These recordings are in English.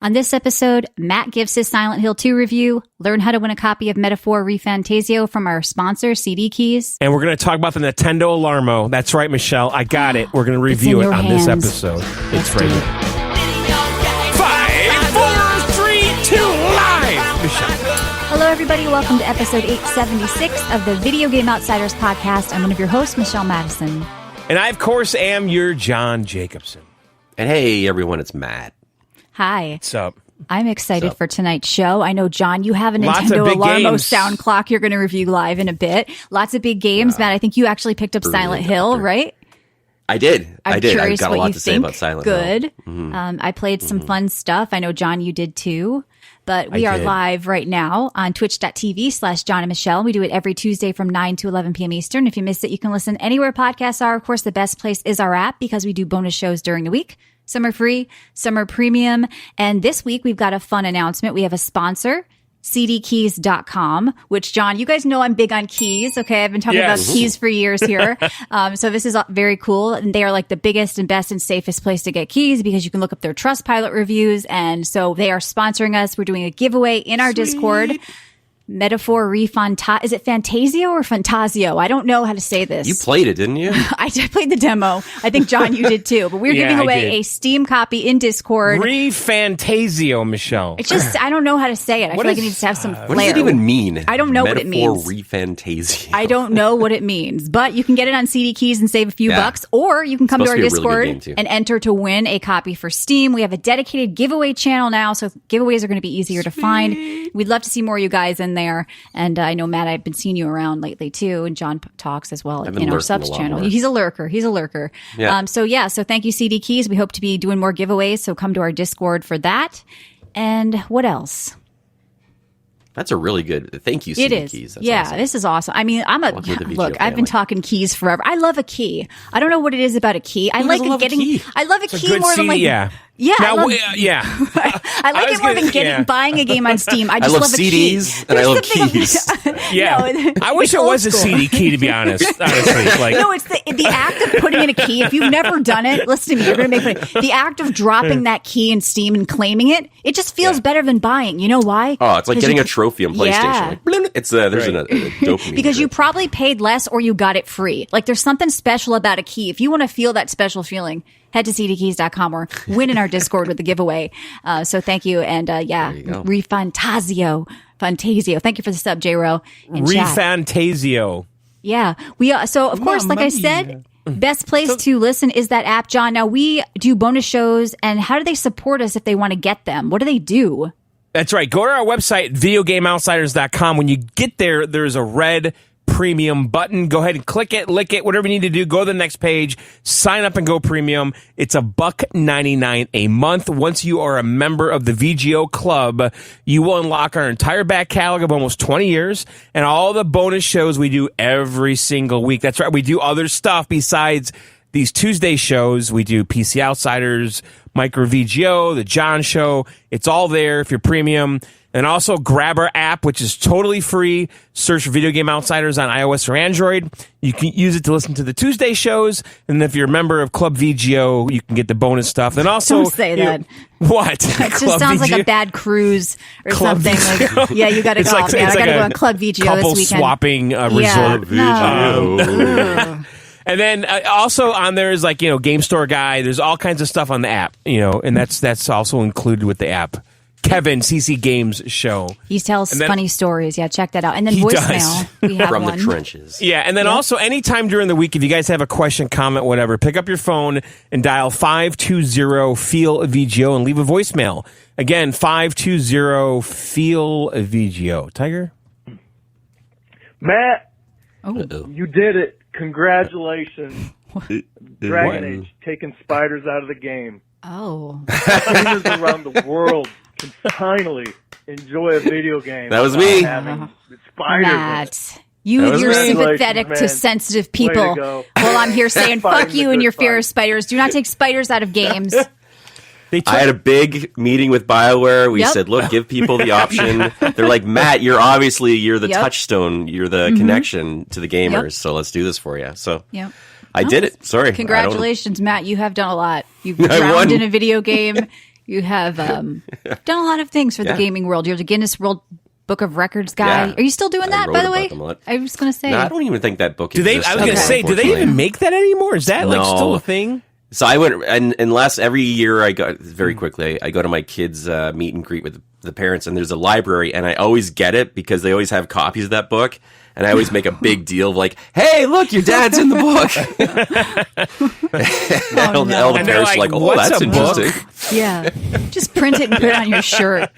On this episode, Matt gives his Silent Hill 2 review, learn how to win a copy of Metaphor ReFantazio from our sponsor, CD Keys. And we're going to talk about the Nintendo Alarmo. That's right, Michelle. I got it. We're going to review it on this episode. It's right here. 5, 4, 3, 2, live! Michelle. Hello, everybody. Welcome to episode 876 of the Video Game Outsiders podcast. I'm one of your hosts, Michelle Madison. And I, of course, am your John Jacobson. And hey, everyone, it's Matt. Hi. What's up? I'm excited for tonight's show. I know, John, you have a Lots Nintendo of big Alarmo games. sound clock you're going to review live in a bit. Lots of big games. Matt, I think you actually picked up Silent Hill, right? I did. I'm I did. I've curious got what a lot you to say think. about Silent Good. Hill. Mm-hmm. I played some fun stuff. I know, John, you did too. But we I are did. live right now on twitch.tv/John and Michelle. We do it every Tuesday from 9 to 11 p.m. Eastern. If you missed it, you can listen anywhere podcasts are. Of course, the best place is our app because we do bonus shows during the week. Some are free, some are premium. And this week, we've got a fun announcement. We have a sponsor, cdkeys.com, which, John, you guys know I'm big on keys. Okay. I've been talking about keys for years here. So this is very cool. And they are like the biggest and best and safest place to get keys because you can look up their Trustpilot reviews. And so they are sponsoring us. We're doing a giveaway in our Discord. Metaphor ReFantazio. Is it Fantasio or Fantasio? I don't know how to say this. You played it, didn't you? I played the demo. I think, John, you did too. But we're Yeah, giving I away did. a Steam copy in Discord. ReFantazio, Michelle. It's just, I don't know how to say it. I feel like it needs to have some flair. What does it even mean? I don't know what it Metaphor means. ReFantazio. I don't know what it means, but you can get it on CD Keys and save a few bucks, or you can come to Supposed our to be a really good Discord game, too. and enter to win a copy for Steam. We have a dedicated giveaway channel now, so giveaways are going to be easier to find. We'd love to see more of you guys in there. And I know, Matt, I've been seeing you around lately too, and John talks as well I've been in our lurking subs a lot channel. more. He's a lurker. He's a lurker. Yeah. So thank you, CD Keys. We hope to be doing more giveaways, so come to our Discord for that. And what else? That's a really good. Thank you, It CD is. Keys. That's Yeah, awesome. this is awesome. I mean, Welcome to the VGO look. I've been family. talking keys forever. I love a key. I don't know what it is about a key. I Who like doesn't love a getting. key? I love a It's a key good more than CD, like. yeah. Yeah, Now, I, love, yeah. I like I was it more than gonna- buying a game on Steam. I just love love a key. CDs and I love keys. Yeah. No, I wish it's it old was a school. CD key, to be honest. Honestly. Like, No, it's the act of putting in a key. If you've never done it, listen to me. You're going to make fun. The act of dropping that key in Steam and claiming it, it just feels better than buying. You know why? Oh, it's like 'Cause getting you- a trophy on PlayStation. Yeah. Like, bling, it's there's Right. a dopamine. Because to you it. probably paid less or you got it free. Like there's something special about a key. If you want to feel that special feeling, head to cdkeys.com or win in our Discord with the giveaway. So thank you. And you go. ReFantazio. Fantasio. Thank you for the sub, J-Ro. And chat. ReFantazio. Yeah. So of course, like I said, best place to listen is that app, John. Now we do bonus shows, and how do they support us if they want to get them? What do they do? That's right. Go to our website, videogameoutsiders.com. When you get there, there's a red premium button. Go ahead and click it, lick it, whatever you need to do. Go to the next page, sign up and go premium. It's $1.99 a month. Once you are a member of the VGO club, you will unlock our entire back catalog of almost 20 years and all the bonus shows we do every single week. That's right. We do other stuff besides these Tuesday shows. We do PC Outsiders, Micro VGO, The John Show. It's all there if you're premium. And also grab our app, which is totally free. Search for Video Game Outsiders on iOS or Android. You can use it to listen to the Tuesday shows. And if you're a member of Club VGO, you can get the bonus stuff. And also, Don't say that. What? It just sounds like a bad cruise or Club something. VGO. Like, yeah, you got to It's go. like- Man, it's I got to like go a on Club VGO couple this weekend. swapping Yeah, resort. no. And then also on there is like, Game Store Guy. There's all kinds of stuff on the app, and that's also included with the app. Kevin, CC Games Show. He tells And then- funny stories. Yeah, check that out. And then He voicemail. We have from one. the trenches. Yeah, and then also anytime during the week, if you guys have a question, comment, whatever, pick up your phone and dial 520-FEEL-VGO and leave a voicemail. Again, 520-FEEL-VGO. Tiger? Matt, Uh-oh. you did it. Congratulations. Dragon What? Age, taking spiders out of the game. Oh. Gamers around the world can finally enjoy a video game. That was without me. having spiders in it. Matt. You're me. sympathetic to Man. sensitive Way to people. go. Well, I'm here saying fuck Fighting you the and good your fear fight. of spiders. Do not take spiders out of games. I had a big meeting with BioWare. We Yep. said, look, give people the option. They're like, Matt, you're the Yep. touchstone. You're the connection to the gamers. Yep. So let's do this for you. So Yep. I did it. Sorry. Congratulations, Matt. You have done a lot. You've I drowned won. in a video game. You have done a lot of things for the gaming world. You're the Guinness World Book of Records guy. Yeah. Are you still doing I that, wrote by the about way? them a lot. I was going to say. No, I don't even think that book Do they? exists I was going to anymore, say, do they unfortunately. even make that anymore? Is that like No. still a thing? So I went, and unless every year I go, very quickly, I go to my kids' meet and greet with the parents, and there's a library, and I always get it because they always have copies of that book, and I always make a big deal of like, hey, look, your dad's in the book. And all the And they're parents are like, like, oh, "What's that's a book?" interesting. Yeah. Just print it and put it on your shirt.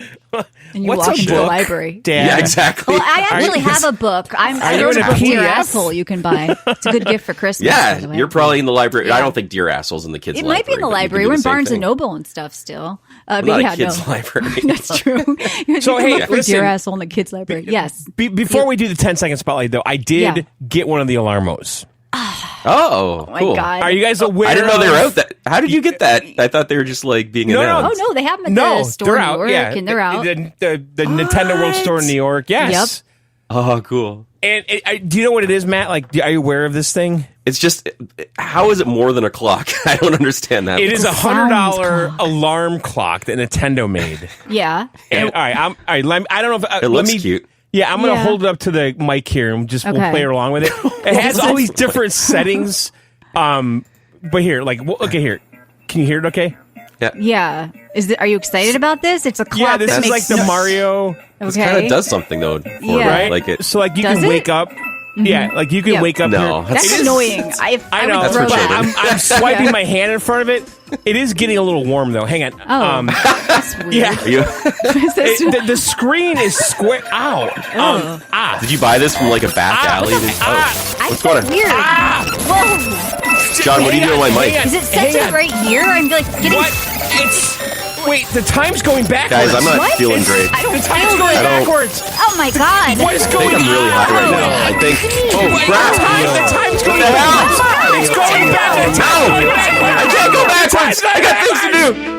And you What's walk a into the book? library. Dad. Yeah, exactly. Well, I actually you- have a book. I you wrote in a a book, Dear PDF? Asshole, you can buy. It's a good gift for Christmas. by Yeah, the way. you're probably in the library. Yeah. I don't think Dear Asshole's in the kids' It library. might be in the but you can library. do We're in the same Barnes thing. and Noble and stuff still. But Not yeah, a kids' no. library. That's true. You So, can hey, look for listen. Dear Asshole in the kids' library. Yes. Before we do the 10-second spotlight, though, I did Yeah. get one of the Alarmos. Oh, Oh my cool. God. Are you guys aware? I didn't know they were of- out. How did you get that? I thought they were just like being No, no. Oh, announced. no, they have them at No, the store they're in New out. York, Yeah, and they're out. The Nintendo World Store in New York. Yes. Oh, cool. And do you know what it is, Matt? Like, are you aware of this thing? It's just, how is it more than a clock? I don't understand that. It is a sound $100 alarm clock that Nintendo made. Yeah. And all right, I don't know if It looks cute. Yeah, I'm gonna Yeah. hold it up to the mic here and we'll Okay. play along with it. It has all these different settings. But here, like, okay, here. Can you hear it? Okay. Yeah. Are you excited about this? It's a clock Yeah, this that is makes like the Mario, This Okay. kind of does something though. For Yeah. me. right? Like it. So like you Does can it? wake up. Yeah, like you can Yeah. wake up. No, here. that's- That's It is- annoying. I know, would That's throw for but children. I'm swiping Yeah. my hand in front of it. It is getting a little warm though. Hang on. Oh. That's weird. yeah. Are you, The screen is square out. did you buy this from like a back alley? What's going on? Weird. Whoa. John, what are you doing with my mic? Is it such a great year? I'm like getting. What? Wait, the time's going backwards. Guys, I'm not What? feeling great. I don't The time's feel going good. backwards. Oh my god. What is I going think I'm really high right now. I think. Oh Wait, crap! the time's going the hell? backwards. It's going backwards. No! I can't go backwards. I got things to do.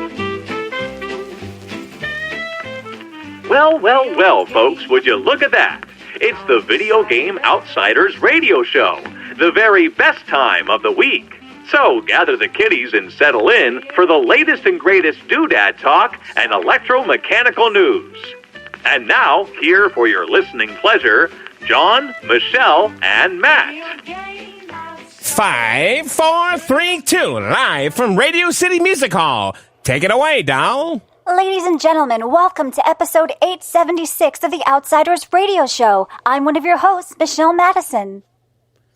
Well, folks, would you look at that? It's the Video Game Outsiders radio show, the very best time of the week. So gather the kiddies and settle in for the latest and greatest doodad talk and electromechanical news. And now, here for your listening pleasure, John, Michelle, and Matt. 5, 4, 3, 2, live from Radio City Music Hall. Take it away, doll. Ladies and gentlemen, welcome to episode 876 of the Outsiders Radio Show. I'm one of your hosts, Michelle Madison.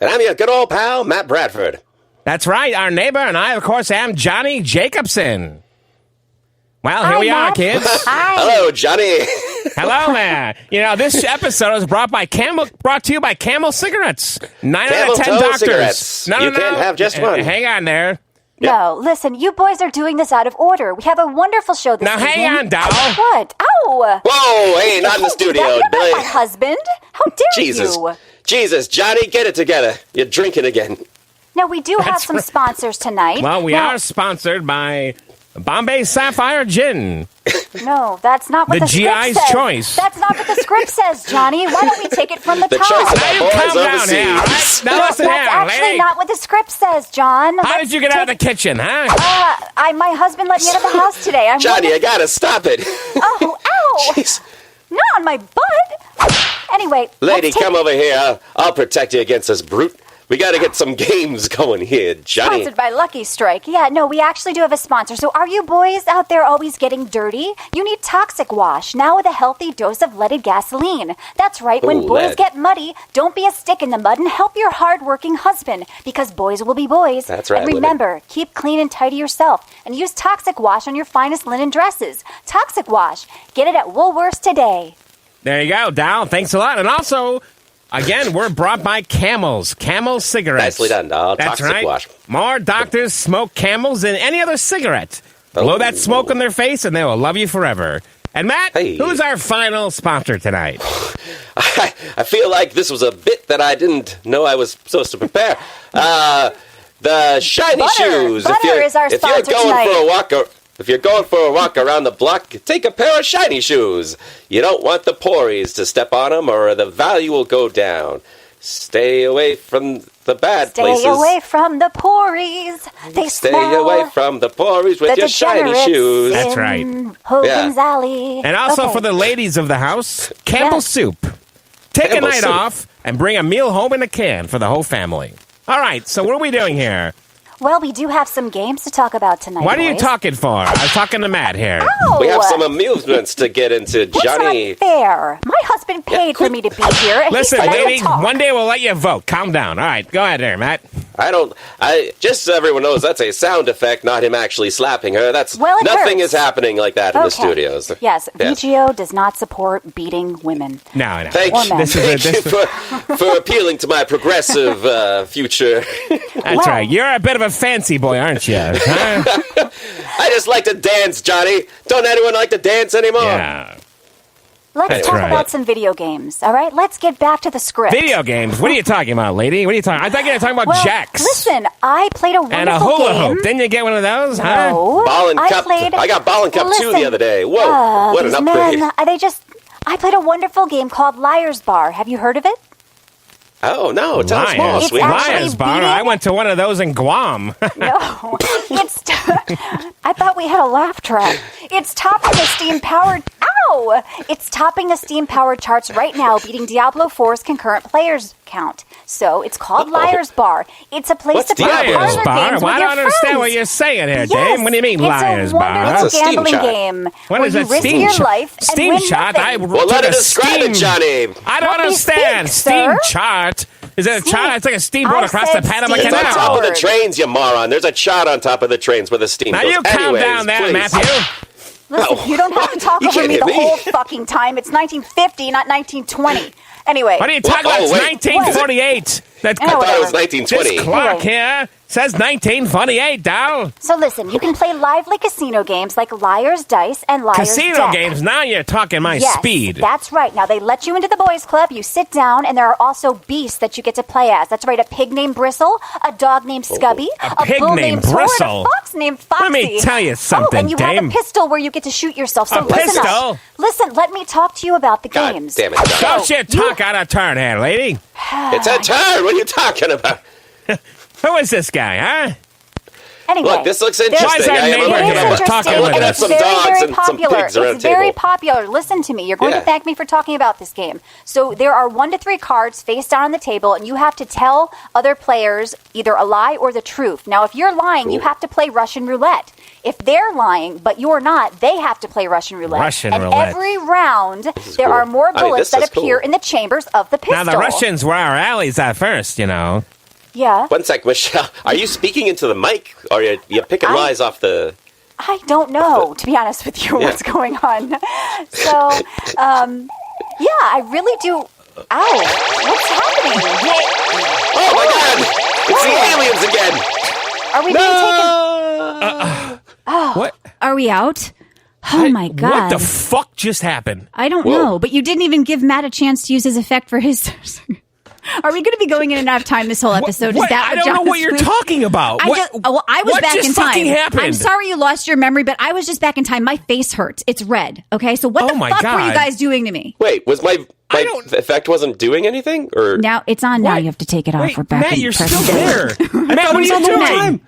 And I'm your good old pal, Matt Bradford. That's right, our neighbor, and I, of course, am Johnny Jacobson. Well, here Hi, we are, Matt. kids. Hi. Hello, Johnny. Hello there. You know, this episode is brought to you by Camel Cigarettes. 9 out of 10 Camel toe doctors. cigarettes. You can't have just one. Hang on there. No, listen, you boys are doing this out of order. We have a wonderful show this Now, evening. hang on, doll. What? Ow! Whoa, hey, not in the studio. You're not Billy. my husband. How dare Jesus. you? Jesus, Johnny, get it together. You're drinking again. Now, we do have That's some right. sponsors tonight. Well, we Now- are sponsored by Bombay Sapphire Gin. No, that's not what The the script GI's says. choice. That's not what the script says, Johnny. Why don't we take it from the The top? choice of Now you our calm boys down overseas. here, all right? Now No, listen that's here, actually lady. not what the script says, John. How did you get out of the kitchen, huh? My husband let me out of the house today. I'm Johnny, you gotta stop it. Oh, ow! Jeez. Not on my butt. Anyway, Lady, let's take come over here. I'll protect you against this brute. We gotta get some games going here, Johnny. Sponsored by Lucky Strike. Yeah, no, we actually do have a sponsor. So are you boys out there always getting dirty? You need Toxic Wash, now with a healthy dose of leaded gasoline. That's right, when Ooh, boys lead. get muddy, don't be a stick in the mud and help your hard-working husband, because boys will be boys. That's right, And women. remember, keep clean and tidy yourself, and use Toxic Wash on your finest linen dresses. Toxic Wash. Get it at Woolworths today. There you go, Dow. Thanks a lot. And also, again, we're brought by Camel cigarettes. Nicely done, doll. That's Toxic right. Wash. More doctors smoke Camels than any other cigarette. Blow that smoke on their face, and they will love you forever. And Matt, Hey. who's our final sponsor tonight? I feel like this was a bit that I didn't know I was supposed to prepare. The shiny Butter. shoes. Butter is our if you're sponsor going tonight. for a walk, if you're going for a walk around the block, take a pair of shiny shoes. You don't want the pories to step on them, or the value will go down. Stay away from the bad places. Stay away from the pories. They Stay smell away from the porries with the your shiny degenerates shoes. That's in right. Hogan's Yeah. Alley. And also Okay. for the ladies of the house, Campbell Yes. Soup. Take Campbell a night Soup. off and bring a meal home in a can for the whole family. All right, so what are we doing here? Well, we do have some games to talk about tonight. What are you boys. talking for? I'm talking to Matt here. Oh, We have some amusements to get into, that's Johnny. not fair. My husband paid for me to be here. And Listen, he said I would lady, talk. one day we'll let you vote. Calm down. All right, go ahead there, Matt. Just so everyone knows, that's a sound effect, not him actually slapping her. Well, it nothing hurts. is happening like that in the Okay. studios. Yes, VGO does not support beating women. No. Thank Or you, men. This is a- thank you for appealing to my progressive future. That's Well- right. You're a bit of a fancy boy, aren't you? Huh? I just like to dance, Johnny. Don't anyone like to dance anymore? Yeah. Let's That's talk right. about some video games, all right? Let's get back to the script. Video games. What are you talking about, lady? What are you talking? I thought you were talking about well, jacks listen, I played a wonderful and a hula game. hoop. Didn't you get one of those? Huh? No, Ball and cup. I got ball and cup too the other day. Whoa, what an these upgrade. men, I played a wonderful game called Liar's Bar. Have you heard of it? Oh, no, tell us more, Liars, It's sweet. actually Liars bar. beating- I went to one of those in Guam. No, I thought we had a laugh track. It's topping the Steam powered. Ow! It's topping the Steam powered charts right now, beating Diablo 4's concurrent players count. So it's called Liar's Bar. It's a place What's to play Diablo? Liars parlor bar. games Well, I with your don't understand friends. what you're saying here, Yes, Dame. What do you mean, liars It's a bar? wonderful It's a Steam gambling shot. game What where is you that risk Steam your shot? life and Steam win shot? nothing. I Well, let took her a describe Steam. it, Johnny. I don't Let me understand. speak, Steam sir. chart. Is it a Steam. chart? It's like a steamboat I across said the Panama Steam. It's on Canal. top of the Howard. trains, you moron. There's a chart on top of the trains where the steam Now goes. you calm Anyways, down there, please. Matthew. Listen, you don't have to talk You over can't me hit the me. whole fucking time. It's 1950, not 1920. Anyway. What are you talking Oh, about? It's wait. 1948. That Oh, I thought it whatever. was 1920. this clock Anyway. here says 1948, doll. So listen, you can play lively casino games like Liar's Dice and Liar's Casino Deck. games. Now you're talking my Yes, speed. that's right. Now they let you into the boys' club. You sit down, and there are also beasts that you get to play as. That's right, a pig named Bristle, a dog named Scubby, A pig bull named named Tor, and Bristle? a fox named Foxy. Let me tell you Oh, something, and you Dame. have a pistol where you get to shoot yourself. So A listen pistol? up. Listen, let me talk to you about the God games. damn it, Johnny. Don't you talk out of turn here, lady. It's a turn. What are you talking about? Who is this guy, huh? Anyway, Look, this looks there's- interesting. Why is that I am neighbor It looking is here? at interesting. Talking I'm looking at It's some very, dogs very and some popular. pigs around It's the very table. popular. Listen to me. You're going Yeah. to thank me for talking about this game. So there are 1 to 3 cards face down on the table, and you have to tell other players either a lie or the truth. Now, if you're lying, you have to play Russian roulette. If they're lying, but you're not, they have to play Russian roulette. Russian and roulette. every round, is there cool. are more I mean, bullets this that is cool. appear in the chambers of the pistol. Now, the Russians were our allies at first, you know. Yeah. One sec, Michelle. Are you speaking into the mic, or are you picking lies off the? I don't know, to be honest with you, Yeah. what's going on. So, yeah, I really do. Ow, what's happening? Oh my God! It's the aliens again. Are we being taken? What? Are we out? Oh my god. What the fuck just happened? I don't Whoa. know, but you didn't even give Matt a chance to use his effect for his. Are we going to be going in and out of time this whole episode? What? Is that I don't know John what is you're doing? talking about. I What- was what back just in time. fucking happened? I'm sorry you lost your memory, but I was just back in time. My face hurts. It's red. Okay, so what Oh the my fuck were you God. guys doing to me? Wait, was my I don't- effect wasn't doing anything, or Now it's on. Now What? you have to take it off. Wait, We're back. Matt, in you're still present. there. Matt, what are you doing?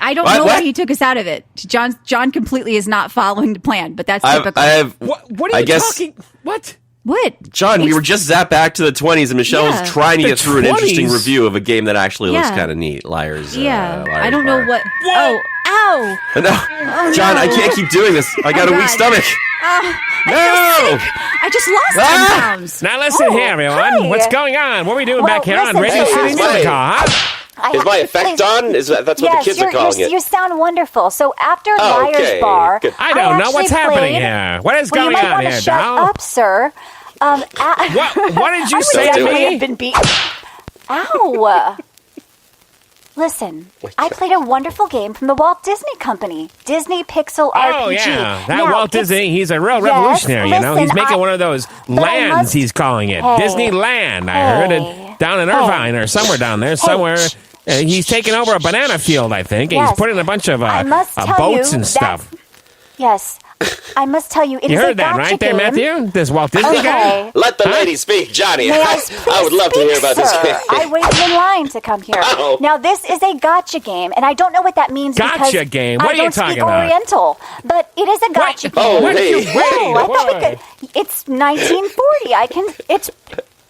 I don't What? know What? why he took us out of it. John completely is not following the plan, but that's typical. I have. What are I you guess- talking? What? What? John, we were just zapped back to the 20s, and Michelle Yeah. was trying to The get through an interesting 20s? review of a game that actually looks Yeah. kind of neat. Liars. Yeah, Liars I don't know Bar. what. Oh, ow! No, John, I can't keep doing this. I got a weak God. stomach. No! I just lost 10 Ah! pounds. Now listen Oh, here, everyone. hi. What's going on? What are we doing Well, back here on listen, Radio so City after- Music Hall, huh? I is have my to effect play- on? That's what the Yes, kids are calling it. you sound wonderful. So after Oh, Liar's okay, Bar, good. I don't know actually what's happening played- here. What is Well, you going might on want to here, shut doll? up, sir. What did you I say would to definitely me? have been beaten. Ow! Listen, I played a wonderful game from the Walt Disney Company, Disney Pixel RPG. Oh yeah, that Now, Walt it's- Disney. He's a real Yes, revolutionary. You know, he's listen, making I- one of those but I lands. must- He's calling it Hey. Disneyland. I heard it down in Irvine or somewhere down there. Somewhere he's taking over a banana field, I think. And Yes. he's putting a bunch of I must tell boats you and that- stuff. Yes, I must tell you, it You is a heard that, gotcha right there, game. Matthew? This Walt Disney guy? Okay. Let the lady speak, Johnny. May I would love to hear about this sir. game. I waited in line to come here. Oh. Now, this is a gotcha game, and I don't know what that means Gotcha because game? What I are you don't talking speak about? Oriental, but it is a gotcha game. Oh, What? hey. Wait, No, I thought we why? could. It's 1940.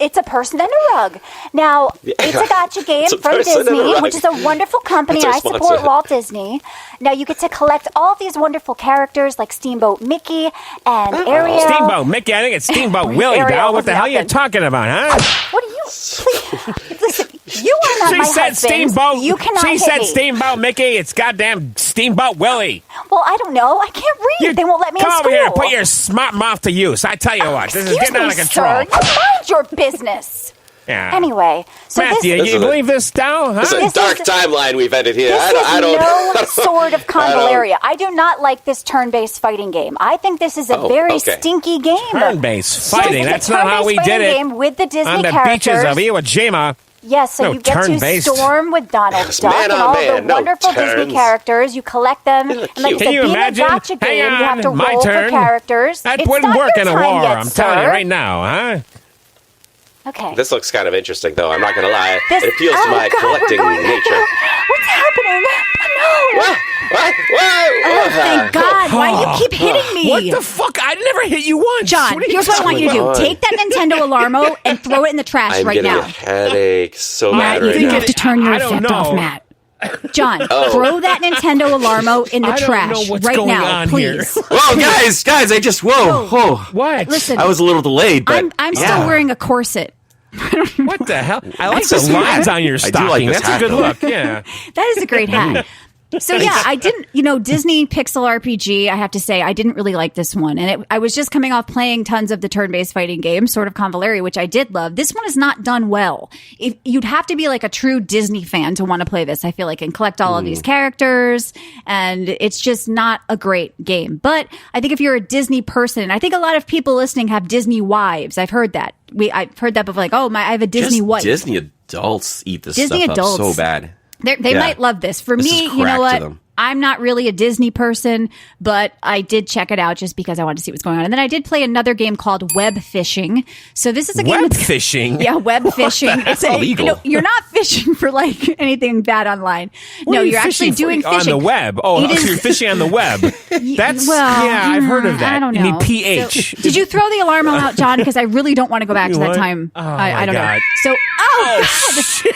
It's a person and a rug. Now, it's a gotcha game It's a from person and a Disney, rug. which is a wonderful company. That's I our support sponsor. Walt Disney. Now, you get to collect all these wonderful characters like Steamboat Mickey and Ariel. Steamboat Mickey, I think it's Steamboat Willie, Ariel Dal. What was the hell are you nothing. talking about, huh? What are you? Please, listen, you are not She my said husband. Steamboat. You cannot She hit said me. Steamboat Mickey. It's goddamn Steamboat Willie. Well, I don't know. I can't read. They won't let me come in over school. here and put your smart mouth to use. I tell you what, this is Excuse getting out of me, control. sir. You mind your business. Yeah. Anyway, so Matthew, this you believe this, Dal? Huh? It's a This dark is- timeline we've ended here. This I don't. no sort of Convaleria. I do not like this turn-based fighting game. I think this is a Oh, very okay. stinky game. Turn-based fighting. Yes, That's it's a not how we turn-based did fighting it. game with the Disney On the characters. beaches of Iwo Jima. Yes, so No you get to turn-based. storm with Donald Yes, Duck man and on all man, the no wonderful Disney turns. characters. You collect them. And like I cute. said, Can you being imagine? a gotcha game, Hang you have to on, my roll turn. for characters. That It's wouldn't not work your in a time war. yet, I'm telling you sir. right now, huh? Okay. This looks kind of interesting, though. I'm not going to lie. This- It appeals to oh, my God, we're collecting going back nature. there. What's happening? No. What? Oh, thank God. Why do you keep hitting me? What the fuck? I never hit you once. John, What are you here's what I want you to do. going on? Take that Nintendo Alarmo and throw it in the trash I'm right getting now. a headache so Matt, bad you right think you now. have to turn your I don't effect off, know. Matt. John, Oh. throw that Nintendo Alarmo in the I don't trash know what's right going now, on here. please. Whoa, guys, I just whoa. What? Listen, I was a little delayed, but I'm yeah. still wearing a corset. What the hell? I like That's the a lines hat. on your I do stocking. like this That's a hat, good though. look. Yeah. That is a great hat. So yeah, I didn't, Disney Pixel RPG, I have to say, I didn't really like this one. And I was just coming off playing tons of the turn-based fighting games, sort of Convaleria, which I did love. This one is not done well. You'd have to be like a true Disney fan to want to play this, I feel like, and collect all of these characters. And it's just not a great game. But I think if you're a Disney person, and I think a lot of people listening have Disney wives. I've heard that. I've heard that before, like, I have a Disney Just wife. Disney adults eat this Disney stuff adults. up so bad. They Yeah. might love this. For This me, is you know crack to what? them. I'm not really a Disney person, but I did check it out just because I wanted to see what's going on. And then I did play another game called Web Fishing. So this is a game Web with fishing. yeah, web fishing. That's It's illegal. you're not fishing for like anything bad online. What No, are you you're actually fishing for? doing on fishing the web. Oh, It so is- you're fishing on the web. That's well, yeah, I've heard of that. I don't You know. need pH. So, did you throw the alarm out, John? Because I really don't want to go back to that what? time. Oh, I my don't know. God. So, God,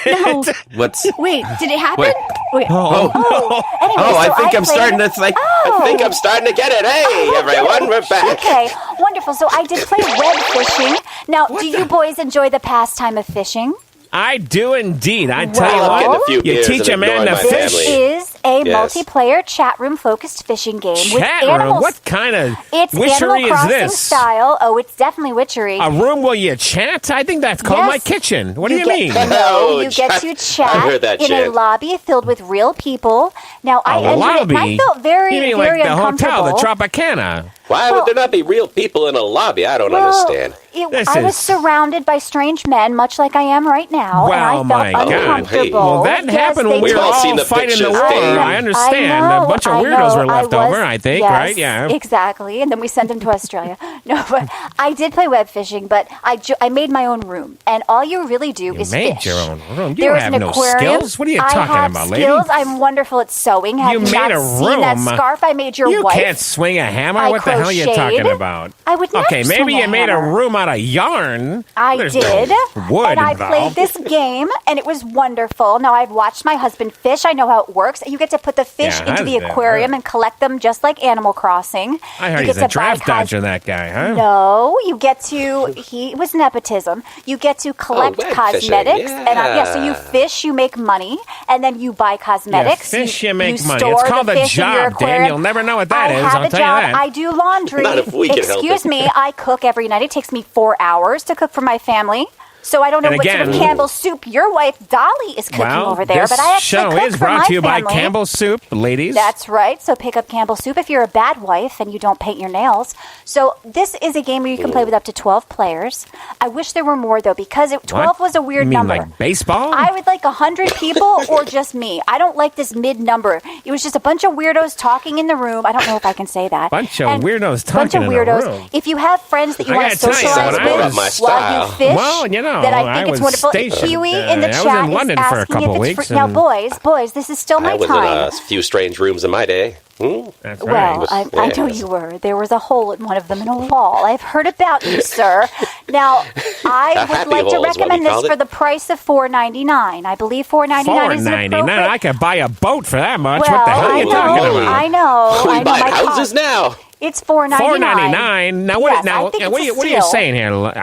no. What's Wait, did it happen? Wait. Wait. Anyway, Oh, I so think I'm played- starting to think. Oh. I think I'm starting to get it. Hey, everyone, we're back. Okay, wonderful. So I did play web fishing. Now, do you boys enjoy the pastime of fishing? I do indeed. I tell Well, you I'm what. getting a few you beers teach and a man ignoring to my fish. This family. is a Yes. multiplayer chat room focused fishing game with Chat room. animals. What kind of It's witchery Animal is Crossing this? style. Oh, it's definitely witchery. A room where you chat? I think that's called Yes. my kitchen. What do you get- mean? No, Oh, you get to I've chat heard that in a chant. lobby filled with real people. Now, I A entered it, and I lobby? felt very, You mean very like the hotel, uncomfortable. the Tropicana? Why Well- would there not be real people in a lobby? I don't Well, understand. This I was is- surrounded by strange men, much like I am right now, and I Well, felt my God. uncomfortable. Well, that Yes, happened when they we were We've all did. seen all the fighting the pictures, war. Dave. I understand. I know, A bunch of I weirdos know, were left I was- over, I think, yes, right? Yeah. Exactly. And then we sent them to Australia. No, but I did play web fishing, but I made my own room. And all you really do You is made fish. your own room. You There is have an no aquarium. skills. What are you I talking have about, lady? skills. I'm wonderful at sewing. Have You you made not a seen that room. scarf I made your You wife? can't swing a hammer. I What the hell are you crocheted. talking about? I would never Okay, maybe swing a you made a hammer. room out of yarn. I There's did. No wood and I involved. played this game, and it was wonderful. Now, I've watched my husband fish. I know how it works. You get to put the fish Yeah, into the that's- aquarium yeah. and collect them just like Animal Crossing. I heard you he's get a to buy draft dodger, that guy, huh? No, you get to. He was nepotism. You get to collect web cosmetics, fishing, and so you yeah. fish, you make money, and then you buy cosmetics. You fish, you make money. Store It's called the a fish in your job, Dan. aquarium. You'll never know what that I is, have I'll a tell you job. that. I do laundry. Not if we can help Excuse it. me, I cook every night. It takes me 4 hours to cook for my family. So I don't know And what sort of again- Campbell's soup your wife Dolly is cooking over there, this but I actually show cook is for brought my to you by family. Campbell's Soup, ladies. That's right. So pick up Campbell's Soup if you're a bad wife and you don't paint your nails. So this is a game where you can play with up to 12 players. I wish there were more, though, because 12 was a weird you mean number. like baseball? I would like 100 people or just me. I don't like this mid number. It was just a bunch of weirdos talking in the room. I don't know if I can say that. Bunch of weirdos Bunch talking of in the weirdos. room. If you have friends that you I want to gotta tell you, socialize when I with was- my while style. you fish, Well, you know, then I I think it's was wonderful. stationed, Kiwi in the I was chat in London is for a asking couple if weeks it's now, and- boys, this is still my I was time. in a few strange rooms in my day. That's Well, right. I know you were. There was a hole in one of them in a wall. I've heard about you, sir. Now, I would happy like to hole is what recommend we this called for it. the price of $4.99. I believe $4.99 is $4.99. appropriate. I could buy a boat for that much. Well, what the hell are I you know, talking about? I know. We I know. buy My houses cost- now. It's $4.99. $4.99. Now what? Yes, now I think what, it's a what are you steal. saying here? Is Well, this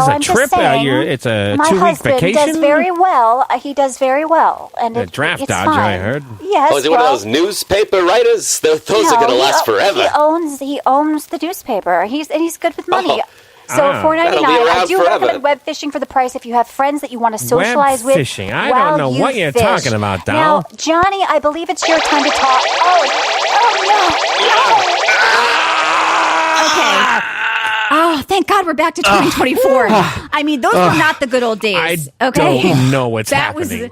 a I'm just trip? saying, It's a my 2-week husband vacation. does very well. He does very well, and A draft it's dodger, fine. I heard. Yes, Oh, is he one of those newspaper writers? Those are no, going to last forever. He owns the newspaper. He's good with money. Oh. So $4.99. That'll be I around do forever. recommend web fishing for the price if you have friends that you want to socialize Web with. fishing. I while don't know you what you're fish. talking about, doll. Now, Johnny, I believe it's your time to talk. Okay. Oh, thank God we're back to 2024. I mean, those were not the good old days. I Okay. don't know what's that happening. was.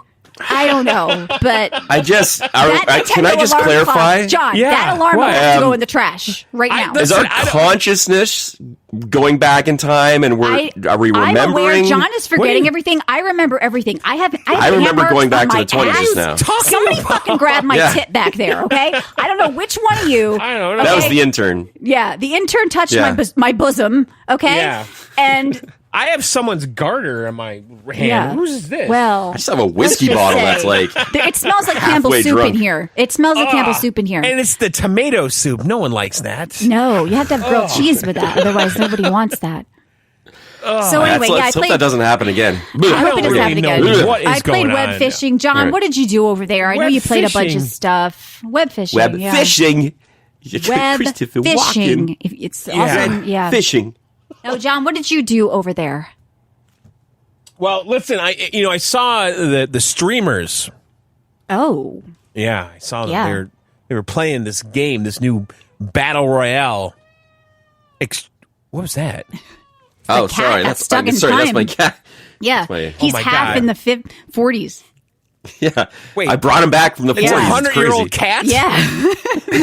I don't know, but I just that can I Nintendo just alarm clarify? clock, John? Yeah, that alarm what? has to go in the trash right now. Is our Listen, I don't- consciousness going back in time, and are we I'm aware remembering? John is forgetting you- everything. I remember everything. I have I remember hand going marks back on to the my 20s abs. now. Somebody fucking grabbed my Yeah. tit back there, okay? I don't know which one of you. I don't know. That was okay? the intern. Yeah, the intern touched Yeah. my bosom, okay? Yeah. And I have someone's garter in my hand. yeah. Who's this? Well, I just have a whiskey let's just bottle say, that's like it smells like Campbell's halfway soup drunk. in here. It smells like Campbell's soup in here. and it's the tomato soup. No one likes that. No, you have to have grilled cheese with that. Otherwise, nobody wants that. So anyway, yeah, I let's hope played. that doesn't happen again. I hope it doesn't really happen know again. what is I played going web on. fishing. John, Right. what did you do over there? I know Web you played a bunch of fishing. stuff. Web fishing. Web yeah. fishing. Web Christopher fishing. Walken. It's awesome. Yeah. Fishing. No, John, what did you do over there? Well, listen, I saw the streamers. Oh, Yeah, I saw them. Yeah. They were playing this game, this new battle royale. What was that? Oh, cat sorry. that's That's stuck in sorry. That's my time. cat. yeah. my- He's oh my half God. in the 40s. Yeah. Wait. I brought him back from the 40s. It's a It's 100-year-old crazy. cat? Yeah.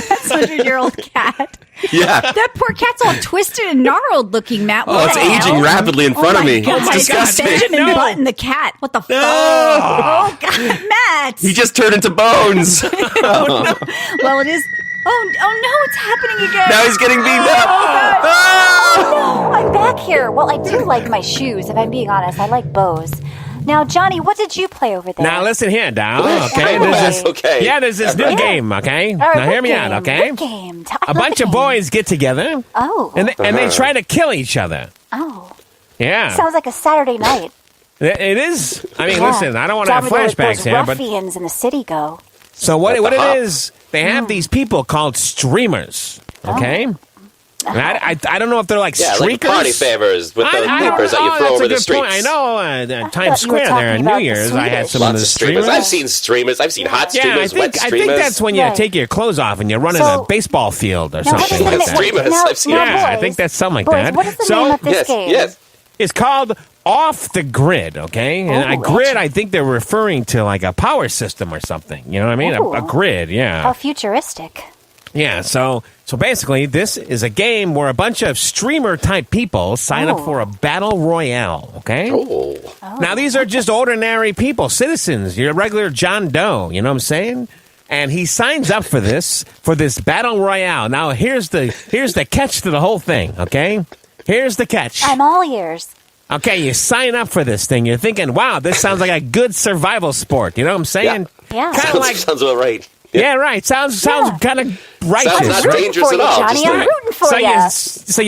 That's 100-year-old cat. Yeah. That poor cat's all twisted and gnarled looking, Matt. Oh, What it's the aging hell? rapidly in front Oh of my me. God. It's my disgusting. God. Benjamin No. Button, the cat. What the fuck? No. Oh, God, Matt. He just turned into bones. Well, it is. Oh no, it's happening again. Now he's getting beaten up. Oh! I'm back here. Well, I do like my shoes, if I'm being honest. I like bows. Now, Johnny, what did you play over there? Now listen here, Dow. Okay, Okay. there's this. Okay. Yeah, there's this new Yeah. game. Okay, All right, now hear what me game? out. Okay, What game? a bunch of boys get together Oh. and they try to kill each other. Oh. Yeah, Sounds like a Saturday night. it is. I mean, Yeah. listen, I don't want to have Down where flashbacks those here, but ruffians in the city go. so what At the it hop. is? They have these people called streamers. Okay, Oh. and I don't know if they're like Yeah, streakers. like the party favors with those I don't papers that know. you throw That's over a the good streets. point. I know thought Times you were Square there talking on about New the Year's. I had streamers. some of Lots the of streamers. streamers. I've seen streamers. I've seen hot Yeah, streamers, wet I streamers. think that's when you Right. take your clothes off and you run in So- a baseball field or Now, what is something the like name? that. Streamers. Now, I've seen now, it. Yeah, I boys, think that's something like boys, that. What is the So- name of this yes, game? yes. It's called Off the Grid, okay? And a Ooh, grid, I think they're referring to like a power system or something. You know what I mean? Ooh. A grid, How yeah. futuristic. Yeah, so basically this is a game where a bunch of streamer type people sign up Oh. for a battle royale, okay? Oh. Now these are just ordinary people, citizens, your regular John Doe, you know what I'm saying? And he signs up for this battle royale. Now here's the catch to the whole thing, okay? Here's the catch. I'm all ears. Okay, you sign up for this thing. You're thinking, wow, this sounds like a good survival sport. You know what I'm saying? Yeah. Kind of like, Sounds about right. yeah, right. Sounds kind of righteous. Sounds not right? dangerous for at you, all. Johnny. Just I'm like- rooting for So you.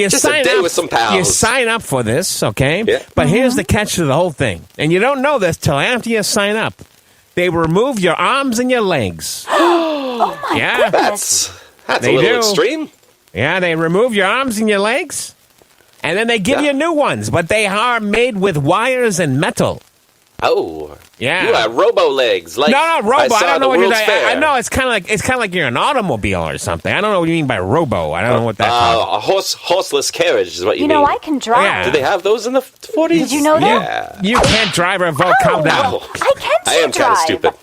you Just a sign day up with some pals. You sign up for this, okay? Yeah. But here's the catch to the whole thing, and you don't know this till after you sign up. They remove your arms and your legs. Oh my Yeah. goodness. That's They a little do. extreme. Yeah, they remove your arms and your legs. And then they give you new ones, but they are made with wires and metal. Oh, Yeah. You are Robo Legs. Like No, Robo. I saw don't know the what you're World's saying. Fair. I know it's kind of like you're an automobile or something. I don't know what you mean by Robo. I don't know what that's called. A horseless carriage is what you You mean. know, I can drive. Yeah. Did they have those in the 40s? Did you know that? Yeah. You can't drive or vote. Calm down. Oh, I can I am drive. kind of stupid.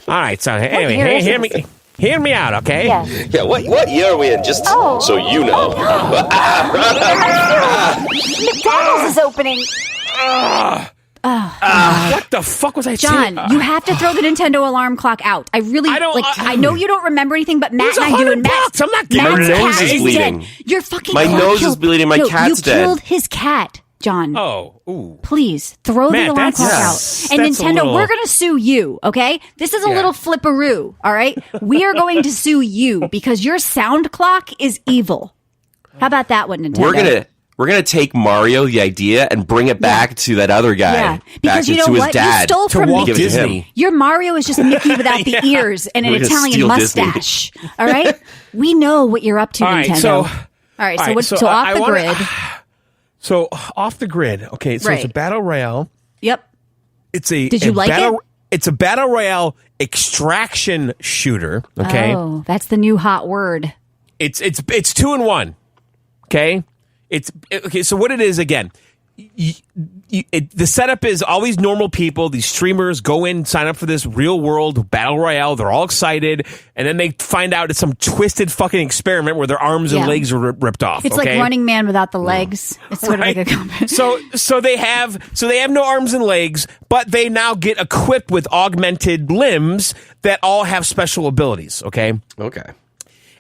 All right. So anyway, year is hear it? Hear me out, okay? Yes. Yeah, what year are we in? Just so you know. McDonald's is opening. What the fuck was I saying? John, you have to throw the Nintendo alarm clock out. I don't- I know you don't remember anything, but Matt It's and I do. And $100. I'm not giving Matt's it. cat My nose is is bleeding. dead. Your fucking My cat nose is killed- bleeding. My no, cat's you dead. killed his cat, John. Oh, ooh. Please throw Matt, the alarm that's- clock yeah. out. And That's a Nintendo, little- we're going to sue you, okay? This is a Yeah. little flipperoo, all right? We are going to sue you because your sound clock is evil. How about that one, Nintendo? We're gonna take Mario, the idea, and bring it back to that other guy. Yeah, because back you know to his what? dad. You stole To from Walt Mickey. Give it to him. Disney. Your Mario is just Mickey without the ears and an We're gonna Italian steal Disney. mustache. All right? We know what you're up to, All right, Nintendo. so- all right, so, all right, what's so so off I the wanna- grid? So off the grid. Okay, so it's a Right. battle royale. Yep. It's a Did you like battle, it? It's a battle royale extraction shooter. Okay, Oh, that's the new hot word. it's 2-in-1. Okay, okay. So what it is again? The setup is all these normal people, these streamers go in, sign up for this real world battle royale. They're all excited, and then they find out it's some twisted fucking experiment where their arms and Yeah. legs are ripped off. It's okay? like Running Man without the legs. It's sort of like a combination. So they have no arms and legs, but they now get equipped with augmented limbs that all have special abilities. Okay. Okay.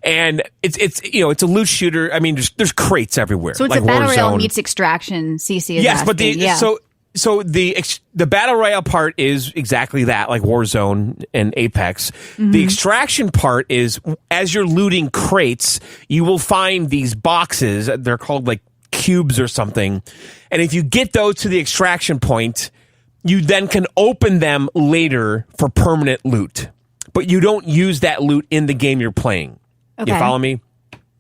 And it's a loot shooter. I mean, there's crates everywhere. So it's like a battle royale Warzone. meets extraction. CC is Yes, but asking. so the battle royale part is exactly that, like Warzone and Apex. Mm-hmm. The extraction part is as you're looting crates, you will find these boxes. They're called like cubes or something, and if you get those to the extraction point, you then can open them later for permanent loot. But you don't use that loot in the game you're playing. You Okay. follow me?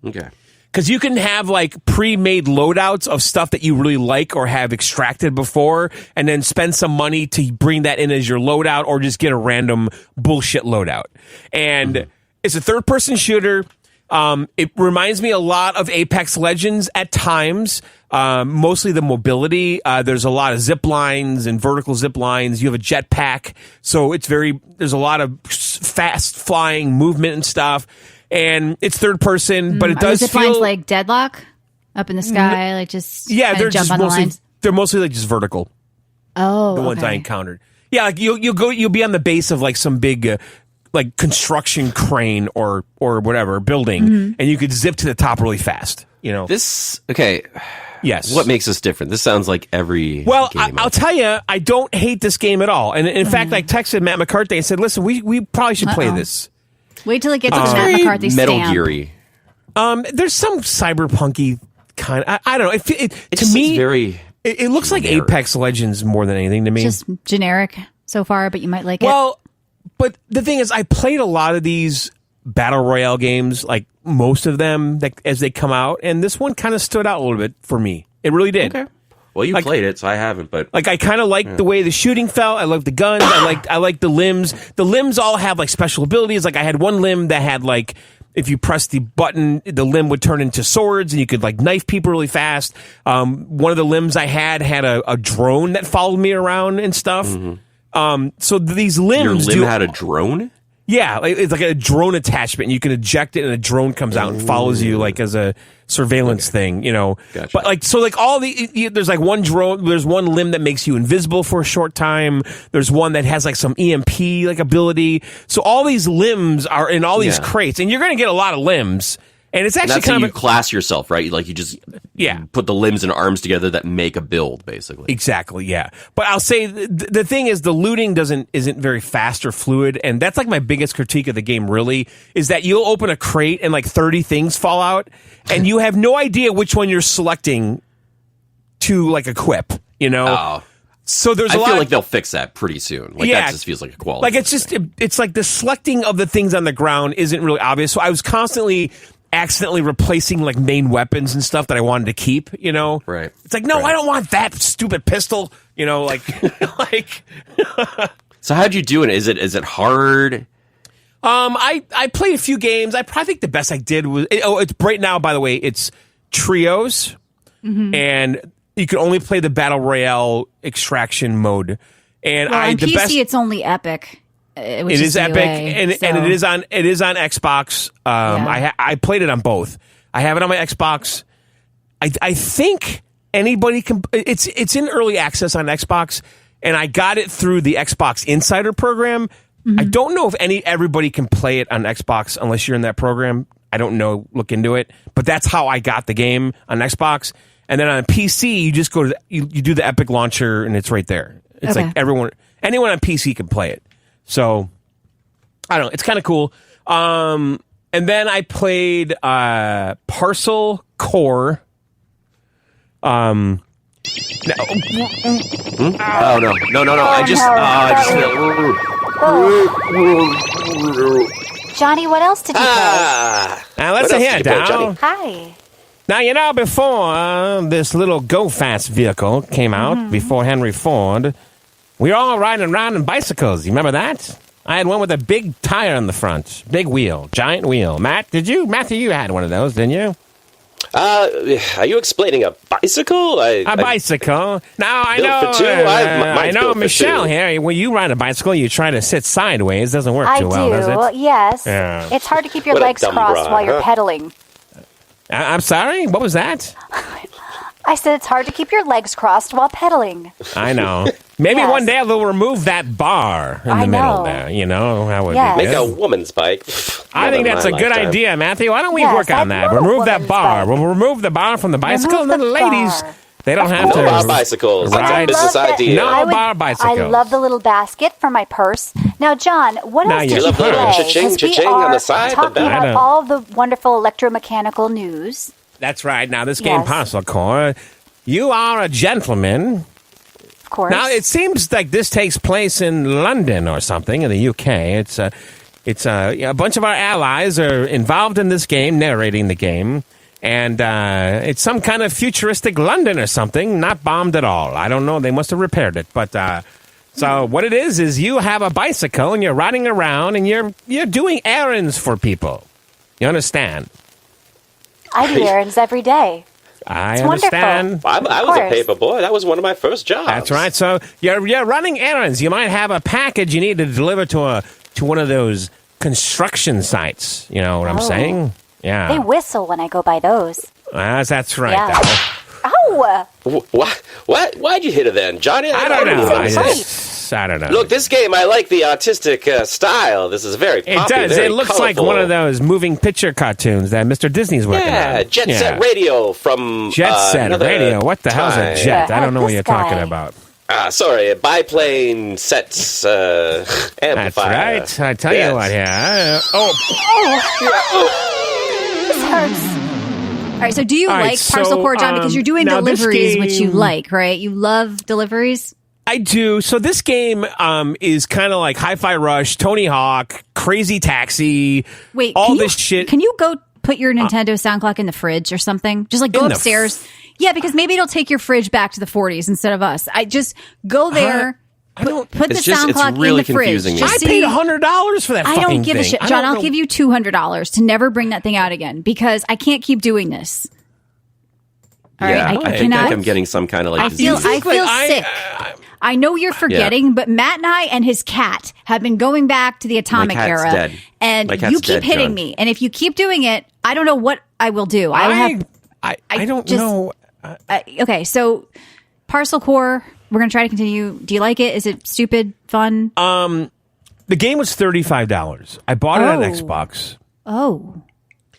Okay. Because you can have like pre-made loadouts of stuff that you really like or have extracted before, and then spend some money to bring that in as your loadout, or just get a random bullshit loadout. And it's a third-person shooter. It reminds me a lot of Apex Legends at times. Mostly the mobility. There's a lot of zip lines and vertical zip lines. You have a jetpack, so there's a lot of fast flying movement and stuff. And it's third person, but it does zip feel lines like Deadlock up in the sky, like just yeah, kinda they're jump just on the mostly lines. they're mostly like just vertical. Oh, The ones I okay. encountered. Yeah, like you'll be on the base of like some big like construction crane or whatever building, Mm-hmm. and you could zip to the top really fast. You know. Okay. Yes. What makes this different? This sounds like every Well, game. I'll tell you, I don't hate this game at all. And in fact, I texted Matt McCarthy and said, "Listen, we probably should play this." Wait till it gets to the Matt very McCarthy Metal stamp. Geary. There's some cyberpunky kind. I don't know. It To just me, seems very. it looks like generic. Apex Legends more than anything to me. Just generic so far, but you might like it. Well, but the thing is, I played a lot of these battle royale games, like most of them as they come out, and this one kind of stood out a little bit for me. It really did. Okay. Well, you played it, so I haven't. But Like I kind of like the way the shooting felt. I like the guns. I like the limbs. The limbs all have like special abilities. Like I had one limb that had like, if you press the button, the limb would turn into swords, and you could like knife people really fast. One of the limbs I had a drone that followed me around and stuff. So these limbs your limb had a drone. yeah, it's like a drone attachment. You can eject it, and a drone comes out and follows you, like as a surveillance thing, you know. Gotcha. But like, so like there's like one drone. There's one limb that makes you invisible for a short time. There's one that has like some EMP like ability. So all these limbs are in all these Yeah. crates, and you're going to get a lot of limbs. And it's And actually that's how kind you of class yourself, right? Like you just Yeah. put the limbs and arms together that make a build, basically. exactly, yeah. But I'll say the thing is, the looting isn't very fast or fluid, and that's like my biggest critique of the game. Really, is that you'll open a crate and like 30 things fall out, and you have no idea which one you're selecting to like equip. You know, Oh. so there's I a lot. feel like they'll fix that pretty soon. Like Yeah. that just feels like a quality. Like it's just it's like the selecting of the things on the ground isn't really obvious. So I was constantly accidentally replacing like main weapons and stuff that I wanted to keep, Right. It's like, no, Right. I don't want that stupid pistol, like like So how'd you do it? Is it hard? I played a few games. I probably think the best I did was it's right now, by the way, it's trios, and you can only play the battle royale extraction mode. And Well, on the PC, best it's only Epic. Which it is DOA, Epic, and so- it is on Xbox. Yeah. I played it on both. I have it on my Xbox. I think anybody can. It's in early access on Xbox, and I got it through the Xbox Insider program. I don't know if everybody can play it on Xbox unless you're in that program. I don't know. Look into it, but that's how I got the game on Xbox. And then on PC, you just go to you do the Epic launcher, and it's right there. It's Okay. like anyone on PC can play it. So I don't know. It's kind of cool. And then I played Parcel Core. Oh no. Johnny, what else did you Now let's What else hear did it, you play, Johnny? Dow. play? Hi. Now, before this little go-fast vehicle came out, before Henry Ford, we were all riding around in bicycles. You remember that? I had one with a big tire on the front. Big wheel. Giant wheel. Matthew, you had one of those, didn't you? Are you explaining a bicycle? A bicycle. Now, I Built know, for two? I Mine's know built for Michelle two. here, when you ride a bicycle, you try to sit sideways. Doesn't work I too well, does do, it? yes. Yeah. It's hard to keep your What a legs dumb crossed broad, while you're huh? pedaling. I'm sorry? What was that? I said it's hard to keep your legs crossed while pedaling. I know. Maybe Yes. one day they'll remove that bar in I the middle know. there. That would Yes. be Make good. a woman's bike. I think Never that's a mind good lifetime. idea, Matthew. Why don't we Yes, work on I'd that? love a Remove that woman's bar. bike. We'll remove the bar from the bicycle, and then the the ladies, bar. they don't have No to. bar bicycles. That's Right. a business love that- idea. No. I bar bicycles. I love the little basket for my purse. Now, John, what Now else you did you love the little play? cha-ching, 'Cause we cha-ching on are the side, the talking bell. I about know. all the wonderful electromechanical news. That's right. Now, this game, Yes. Parcel Core, you are a gentleman. Of course. Now, it seems like this takes place in London or something, in the UK. It's a bunch of our allies are involved in this game, narrating the game. And it's some kind of futuristic London or something, not bombed at all. I don't know. They must have repaired it. But so what it is you have a bicycle and you're riding around and you're doing errands for people. You understand? I do errands every day. I It's wonderful. understand. I was a course. paper boy. That was one of my first jobs. That's right. So you're running errands. You might have a package you need to deliver to one of those construction sites. You know what I'm Oh. saying? Yeah. They whistle when I go by those. That's right. Yeah. Though. Ow! What? Why'd you hit her then, Johnny? I don't know. It's I don't know. Look, this game, I like the artistic style. This is very It poppy, does. very It looks like colorful. one of those moving picture cartoons that Mr. Disney's working Yeah, on. Jet Yeah. Set Radio from Jet Set another Radio. What the hell's a time. jet? I don't know what This you're talking guy. about. Sorry, biplane sets That's amplifier. right. I tell Yes. you what here. This hurts. All right, so do you All right, like Parcel so, Core, John? Because you're doing now this deliveries, which you game- like, right? You love deliveries? I do. So this game is kind of like Hi-Fi Rush, Tony Hawk, Crazy Taxi. Wait, all can you, this shit. Can you go put your Nintendo sound clock in the fridge or something? Just like go In the upstairs. Yeah, because maybe it'll take your fridge back to the 40s instead of us. I just go there. I don't. Put the It's just- sound it's clock really in the fridge. confusing me. Just I see- paid $100 for that. I fucking don't give a thing. shit, I John. don't I'll know- give you $200 to never bring that thing out again because I can't keep doing this. All right, Yeah, I I think cannot. I'm getting some kind of like I feel disease. sick. I know you're forgetting, but Matt and I and his cat have been going back to the atomic cat's era, dead. and My cat's you keep dead, hitting John. me. And if you keep doing it, I don't know what I will do. I have. I don't just- know. Okay, so Parcel Core, we're gonna try to continue. Do you like it? Is it stupid, fun? The game was $35. I bought it on Oh. Xbox. Oh,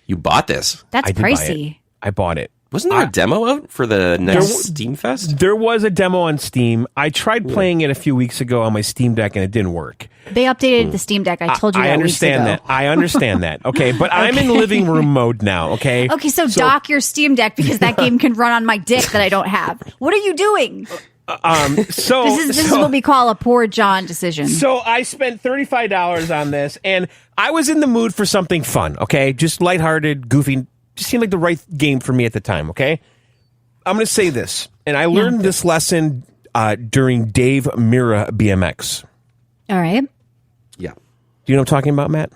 You bought this. that's I did buy it. pricey. I bought it. Wasn't there a demo out for the next Steam Fest? There was a demo on Steam. I tried playing it a few weeks ago on my Steam Deck, and it didn't work. They updated the Steam Deck. I told you I that understand weeks ago. that. I understand that. Okay, but I'm in living room mode now. Okay. Okay, so dock your Steam Deck because that game can run on my dick that I don't have. What are you doing? So This is what we call a poor John decision. So I spent $35 on this, and I was in the mood for something fun, okay? Just lighthearted, goofy. Just seemed like the right game for me at the time, okay? I'm going to say this, and I learned this lesson during Dave Mira BMX. All right. Yeah. Do you know what I'm talking about, Matt?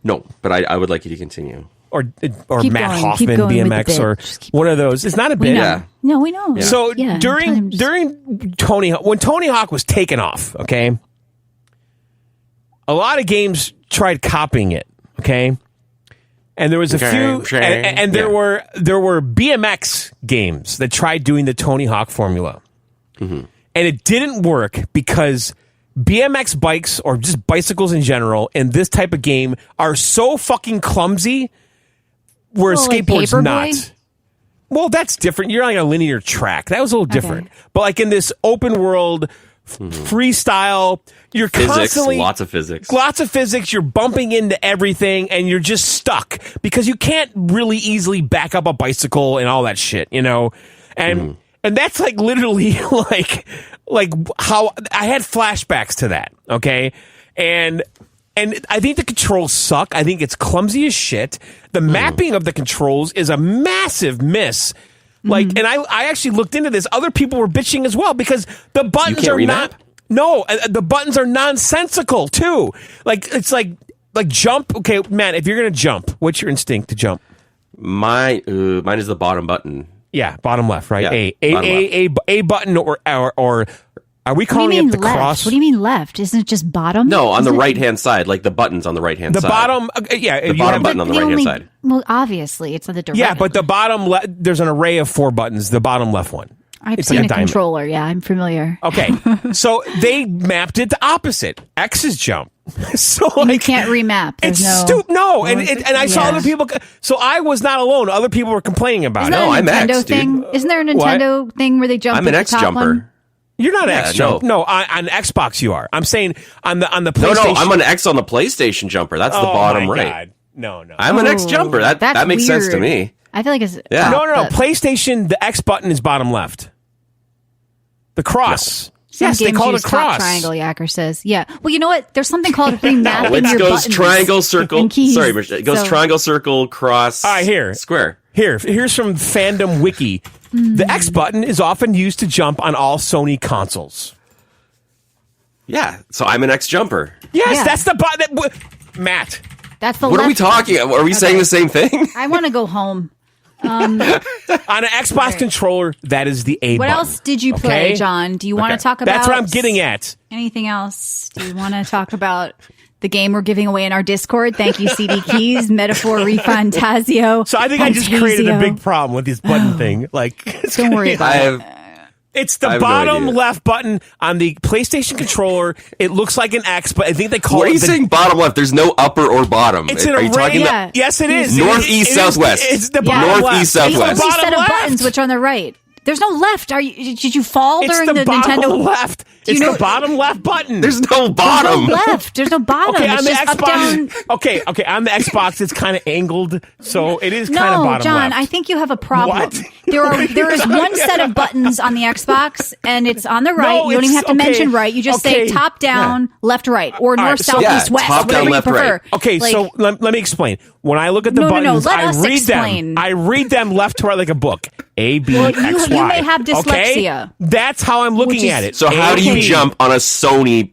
No, but I would like you to continue. Or Keep Matt going, Hoffman keep going with the BMX, bit. or Just one of those. It's not a We bit. know. Yeah. No, we know. So Yeah, during when Tony Hawk was taking off, okay, a lot of games tried copying it, okay, and there was a few, and there were BMX games that tried doing the Tony Hawk formula, and it didn't work because BMX bikes or just bicycles in general in this type of game are so fucking clumsy. Where like skateboard's Paperboy? not. Well, that's different. You're on a linear track. That was a little different. But like in this open world freestyle, you're Physics, constantly lots of physics. Lots of physics. You're bumping into everything, and you're just stuck because you can't really easily back up a bicycle and all that shit, you know. And that's like literally like how I had flashbacks to that. Okay, and I think the controls suck. I think it's clumsy as shit. The mapping of the controls is a massive miss. Like, and I actually looked into this. Other people were bitching as well because the buttons are remap? not. No, the buttons are nonsensical too. Like it's like jump. Okay, man, if you're gonna jump, what's your instinct to jump? Mine is the bottom button. Yeah, bottom left, right? Yeah, bottom A button or are we What do you calling mean it the left? cross? What do you mean left? Isn't it just bottom? No, on the Isn't it- right hand side, like the buttons on the right hand The side. bottom, yeah, The you bottom have- button on the The right hand only- side. Well, obviously, it's on the direct. Yeah, but the bottom there's an array of 4 buttons. The bottom left one. I've it's seen like a a diamond. controller. Yeah, I'm familiar. Okay, so they mapped it the opposite. X's jump. So And like, you can't remap. There's It's no. stupid. No, and I saw Yeah. other people. So I was not alone. Other people were complaining about Isn't it. that No, a I'm Nintendo X, dude. thing? Isn't there a Nintendo thing where they jump? I'm an at the X top jumper. one? You're not Yeah, X jump. No, on Xbox you are. I'm saying on the No, PlayStation. I'm an X on the PlayStation jumper. That's the Oh, bottom my right. God. No. I'm an X Oh, jumper. That that's makes sense to weird. me. I feel like it's Yeah. No. but PlayStation, the X button is bottom left. The cross. some Yes, they games call it a use top cross. triangle. Yacker says, "Yeah." Well, you know what? There's something called remapping It your goes buttons triangle, circle. and keys. Sorry, Michelle. It goes So- triangle, circle, cross. All right, here. Square. Here's from Fandom Wiki. The X button is often used to jump on all Sony consoles. Yeah. So I'm an X jumper. Yes, Yeah. that's the button. Matt. That's the. What are we left talking? Are we saying the same thing? I want to go home. On an Xbox controller, that is the A What button. else did you play, Okay? John? Do you want Okay. to talk about? That's what I'm getting at. Anything else? Do you want to talk about the game we're giving away in our Discord? Thank you, CD Keys, Metaphor, Refantasio. So I think I just created a big problem with this button thing. Like, it's Don't worry about it. It's the I have no bottom idea. left button on the PlayStation controller. It looks like an X, but I think they call What are it you the, saying? Bottom left. There's no upper or bottom. It's an Are you array. talking Yeah. about? Yes, it is. North, It is- east, it is- southwest. It's the Yeah. bottom North, left. east, The It's the southwest. only bottom set of left. buttons which are on the right. There's no left. Did you fall It's during the the bottom Nintendo? left. Do you It's know- the bottom left button. There's no There's bottom. no left. There's no bottom. Okay, it's on the just up, down. Xbox. Okay, on the Xbox, it's kind of angled, so it is kind of No, bottom John, left. I think you have a problem. What? There is one set of buttons on the Xbox, and it's on the right. No, you don't even have to it's- okay. mention right. You just Okay. say top down, left right, or All north, right, so- south, Yeah, east, west, top, whatever down, you left, prefer. right. Okay, Like, so let me explain. When I look at the No, no, no, buttons, let I us read explain. them. I read them left to right like a book. A, B, Well, X, you Y. may have Okay? dyslexia. That's how I'm looking Which is- at it. So how A, do you B. jump on a Sony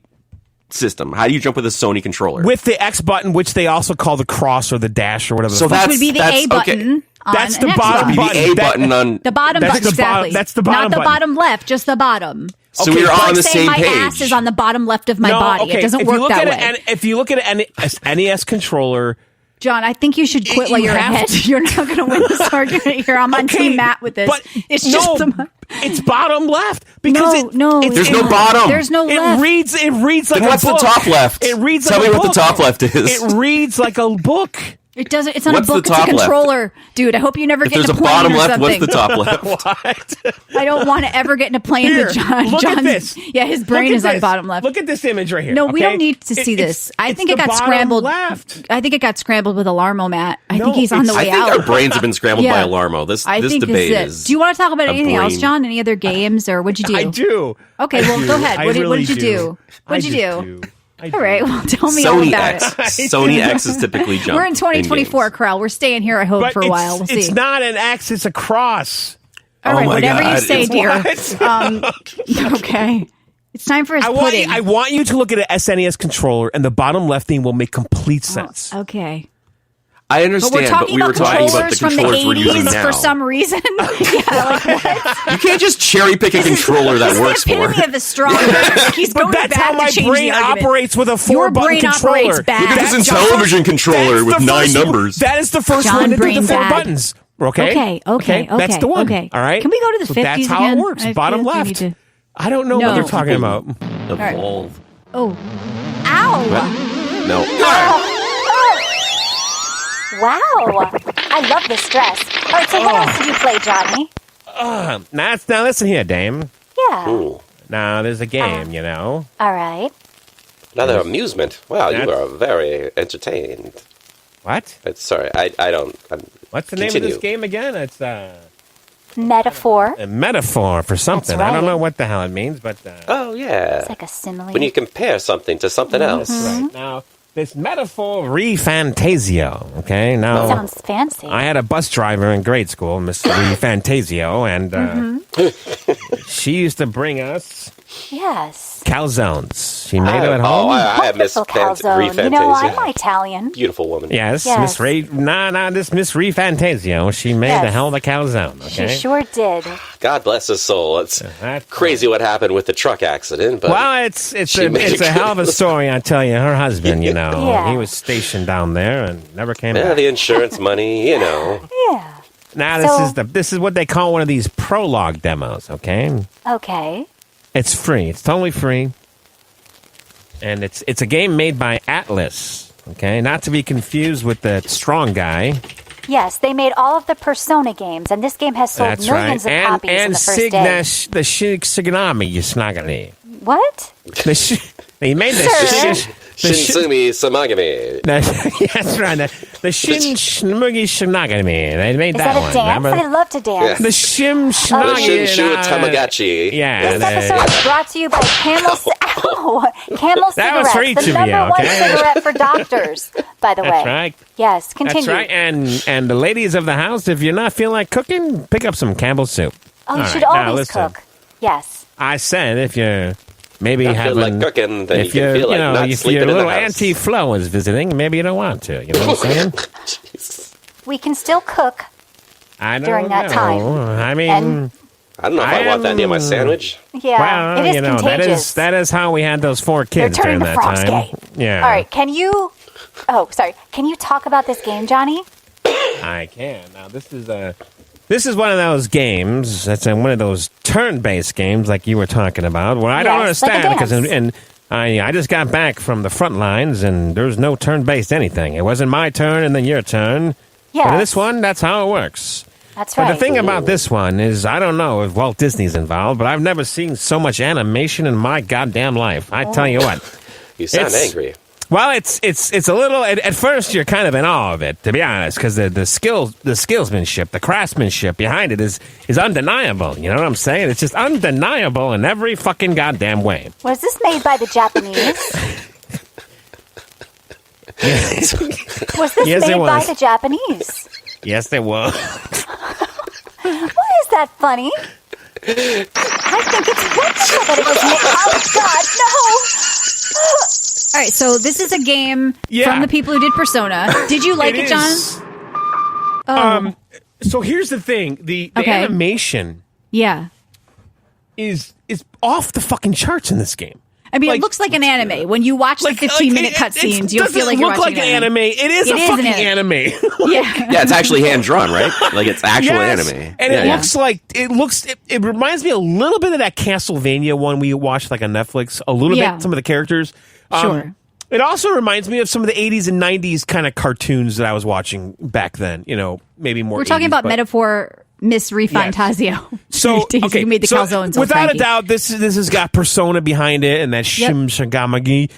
system? How do you jump with a Sony controller? With the X button, which they also call the cross or the dash or whatever. So the fuck. which would be the that's- A button. okay. On That's the an bottom Xbox. That'd be the A That- button on. The bottom That's button, the bottom- exactly. that's the bottom Not the button. bottom left, just the bottom. So Okay, we're but on the Say same my page. ass is on the bottom left of my No, body. okay, It doesn't if you work look that at way. If you look at an NES controller, John, I think you should quit You while you're have ahead. to- You're not going to win this argument here. I'm on okay, Team Matt with this. But It's no, just the. it's bottom left because There's no bottom. There's no left. It reads like Then a what's book. the top left? It reads Tell like me a what the book. top left is. It reads like a book. It doesn't. It's not What's a book. the It's a top left? controller, dude. I hope you never If get in there's a a plane bottom or left, something. what's the top left? What? I don't want to ever get in a plane Here, with John. look at John's, this. Yeah, his brain Look at is on this. bottom left. Look at this image right here. No, we okay? don't need to see this. I think it the got bottom scrambled. left. I think it got scrambled with Alarmo, Matt. I No, think he's on the it's- way I think out. our brains have been scrambled Yeah. by Alarmo. This I think debate this is. Do you want to talk about a anything else, brain- John? Any other games, or what'd you do? I do. Okay, well, go ahead. I What did really you do? What'd you I do? just I All right, well, tell me all Sony about X. it. Sony X is typically jump. We're in 2024, games. Corral. We're staying here, I hope, But for a while. We'll see. it's not an X, it's a cross. All right, Oh my whatever you God, say, it's dear. Okay. It's time for his I want, pudding. I want you to look at an SNES controller, and the bottom left thing will make complete sense. Okay. I But understand, we're but talking we were about talking about the controllers from the controllers we're using 80s now. for some reason. Yeah, like what? You can't just cherry pick a controller that works the for. epitome of the strong. He's But going that's back how my to change brain the argument. operates with a Your 4-button brain controller. operates back. Look at this That's television controller That's with the 9 first- numbers. That is the first John one to do Brain the 4 bag. buttons. Okay? Okay. That's the one. Okay. All right? Can we go to the So 50s That's how again? it works. I Bottom feel like we left. need to- I don't know No. what they're talking about. Evolve. Oh. Ow. No. Wow. I love this dress. All right, so what else did you play, Johnny? Now listen here, dame. Yeah. Ooh, Now there's a game, you know. All right. another amusement. Wow, you That's- are very entertained. What? Sorry, I don't. What's the name of Continue. this game again? It's Metaphor. a metaphor for something. That's I don't right. know what the hell it means, but Oh yeah. It's like a simile. When you compare something to something else. right now this metaphor re-fantasio. Okay, now Sounds fancy. I had a bus driver in grade school, Miss Fantasio, and she used to bring us Yes. calzones. She made them at home. I have Miss Wonderful calzone. You know, I'm Italian. Beautiful woman. Yes, Yes. Miss Ray. This Miss Fantasio. She made Yes. the hell of a calzone. She Okay. sure did. God bless his soul. It's That's crazy what happened with the truck accident, but Well, it's She made a hell of a story. I tell you, her husband. You know, Yeah. he was stationed down there and never came yeah, back. the insurance money, you know. Yeah. Now So- this is what they call one of these prologue demos. Okay. Okay. It's free. It's totally free. And it's a game made by Atlas. Okay, not to be confused with the Strong Guy. Yes, they made all of the Persona games, and this game has sold That's millions right. of copies in And the first day. the Signami Yasnagani. What? They made the Sir? Shinsumi Samagami. That's right. The Shin Shmugi Shinagami. They made Is that that a one. dance? Remember? I love to dance. The Shim The Shinagi. Shinshu Tamagotchi. Yeah. This episode is brought to you by Camel, Camel That was Cigarettes, for each the of number you, one okay? cigarette for doctors, by the way. That's right. Yes, continue. That's right. And the ladies of the house, if you're not feeling like cooking, pick up some Campbell's soup. Oh, you All should right, now always listen. cook. Yes. I said if you're maybe Not feel having like cooking, then you if can you're feel like not if sleeping your in the little house. Auntie Flo is visiting, maybe you don't want to. You know what I'm saying? We can still cook. I don't During that know. time. I mean, And- I don't know if I want that near my sandwich. Yeah, well, it is you know contagious. that is how we had those 4 They're kids turning during to that time. Frosty. Yeah. All right, can you... Oh, sorry. Can you talk about this game, Johnny? I can. Now this is one of those games that's one of those turn-based games like you were talking about, where I don't Yes, like a understand because dance. and I just got back from the front lines and there's no turn-based anything. It wasn't my turn and then your turn. Yes. But this one, that's how it works. That's But right. the thing about this one is, I don't know if Walt Disney's involved, but I've never seen so much animation in my goddamn life. I tell you what. You sound It's- angry. Well, it's a little. At first, you're kind of in awe of it, to be honest, because the skillsmanship, the craftsmanship behind it is undeniable. You know what I'm saying? It's just undeniable in every fucking goddamn way. Was this made by the Japanese? Was this Yes, it made by was. the Japanese? Yes, it was. Why is that funny? I think it's wonderful that it was made. Oh, God, no! All right, so this is a game Yeah. from the people who did Persona. Did you like it, John? is. Oh, So here's the thing: the Okay. animation yeah. is off the fucking charts in this game. I mean, Like- it looks like an anime. When you watch the 15-minute cutscenes, you'll feel like you're look watching like an anime. It is It a is an fucking anime. anime. Yeah. Yeah, it's actually hand drawn, right? Like it's actual Yes. anime. And Yeah, it yeah. looks like it reminds me a little bit of that Castlevania one we watched like on Netflix. A little Yeah. bit, some of the characters. Sure. It also reminds me of some of the 80s and 90s kind of cartoons that I was watching back then. Maybe more. We're talking 80s, about but- metaphor Miss Refantazio. So, okay, you made the so calzones. So without cranky. a doubt, this has got Persona behind it, and that Shim Shagamagi,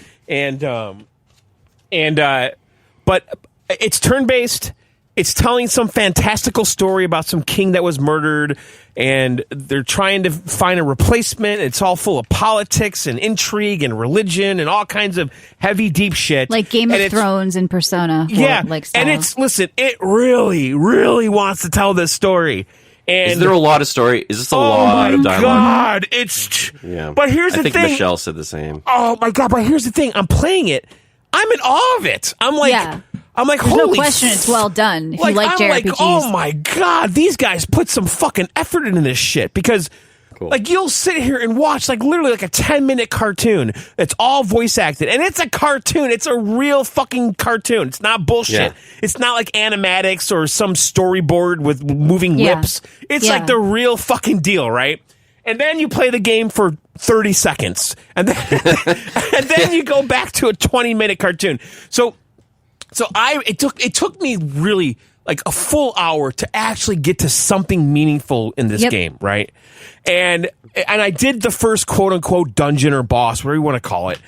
but it's turn based. It's telling some fantastical story about some king that was murdered, and they're trying to find a replacement. It's all full of politics and intrigue and religion and all kinds of heavy, deep shit. Like Game of Thrones and Persona. Yeah, like and it really, really wants to tell this story. And is there a lot of story? Is this a lot of dialogue? Oh my God, it's. Yeah. But here's the thing. I think Michelle said the same. Oh my God, but here's the thing. I'm playing it. I'm in awe of it. I'm like, There's holy no question it's well done if you like I'm JRPGs. like, oh my God, these guys put some fucking effort into this shit because you'll sit here and watch literally a 10-minute cartoon. It's all voice acted and it's a cartoon. It's a real fucking cartoon. It's not bullshit. Yeah. It's not like animatics or some storyboard with moving lips. It's like the real fucking deal, right? And then you play the game for 30 seconds. And then you go back to a 20-minute cartoon. So it took me really like a full hour to actually get to something meaningful in this game, right? And I did the first quote unquote dungeon or boss, whatever you want to call it.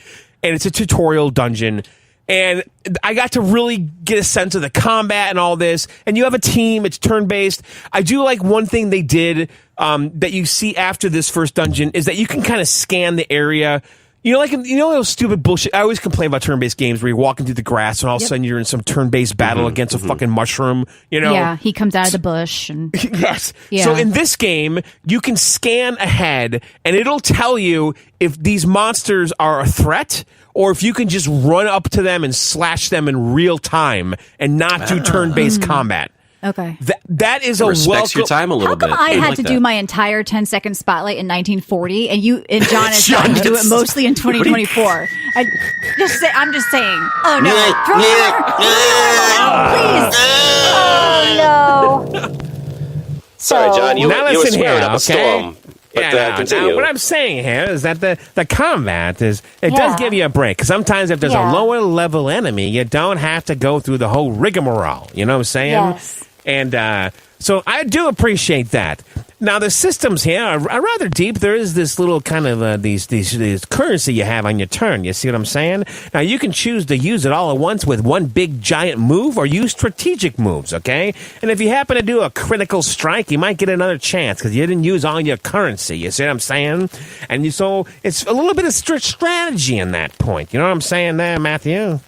And it's a tutorial dungeon. And I got to really get a sense of the combat and all this. And you have a team, it's turn-based. I do like one thing they did that you see after this first dungeon is that you can kind of scan the area. Those stupid bullshit. I always complain about turn-based games where you're walking through the grass and all of a sudden you're in some turn-based battle against a fucking mushroom. Yeah, he comes out of the bush. And yes. Yeah. So in this game, you can scan ahead and it'll tell you if these monsters are a threat or if you can just run up to them and slash them in real time and not do turn-based combat. Okay. That is a Respects your welcome. time a little How come bit. I had like to that. do my entire 10-second spotlight in 1940 and John is trying to do it mostly in 2024? I'm just saying. Oh no. Oh no. Sorry, John. You Now were listen swearing here, up a storm. But continue. Now, what I'm saying here is that the combat does give you a break. 'Cause sometimes if there's a lower level enemy, you don't have to go through the whole rigmarole. You know what I'm saying? Yes. And so I do appreciate that. Now the systems here are rather deep. There is this little kind of these currency you have on your turn. You see what I'm saying? Now you can choose to use it all at once with one big giant move, or use strategic moves. Okay, and if you happen to do a critical strike, you might get another chance because you didn't use all your currency. You see what I'm saying? And so it's a little bit of strategy in that point. You know what I'm saying there, Matthew?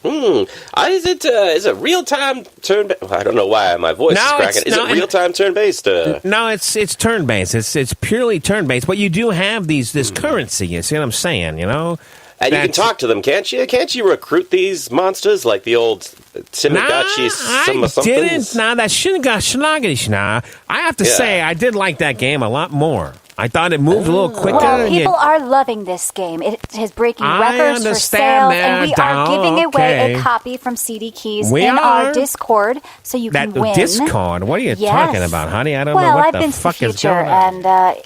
Is it real time turn? I don't know why my voice is cracking. Is it real time turn based? No, it's turn based. It's purely turn based. But you do have this currency. You see what I'm saying? You know, and you can talk to them, can't you? Can't you recruit these monsters like the old Tamagotchi? I didn't. Nah, that Shinagashina. I have to say, I did like that game a lot more. I thought it moved a little quicker. Well, people are loving this game. It is breaking records for sales, and we are giving away a copy from CD Keys in our Discord, so you can win. Discord? What are you talking about, honey? I don't know well, what I've the been fuck to the is future, going on. and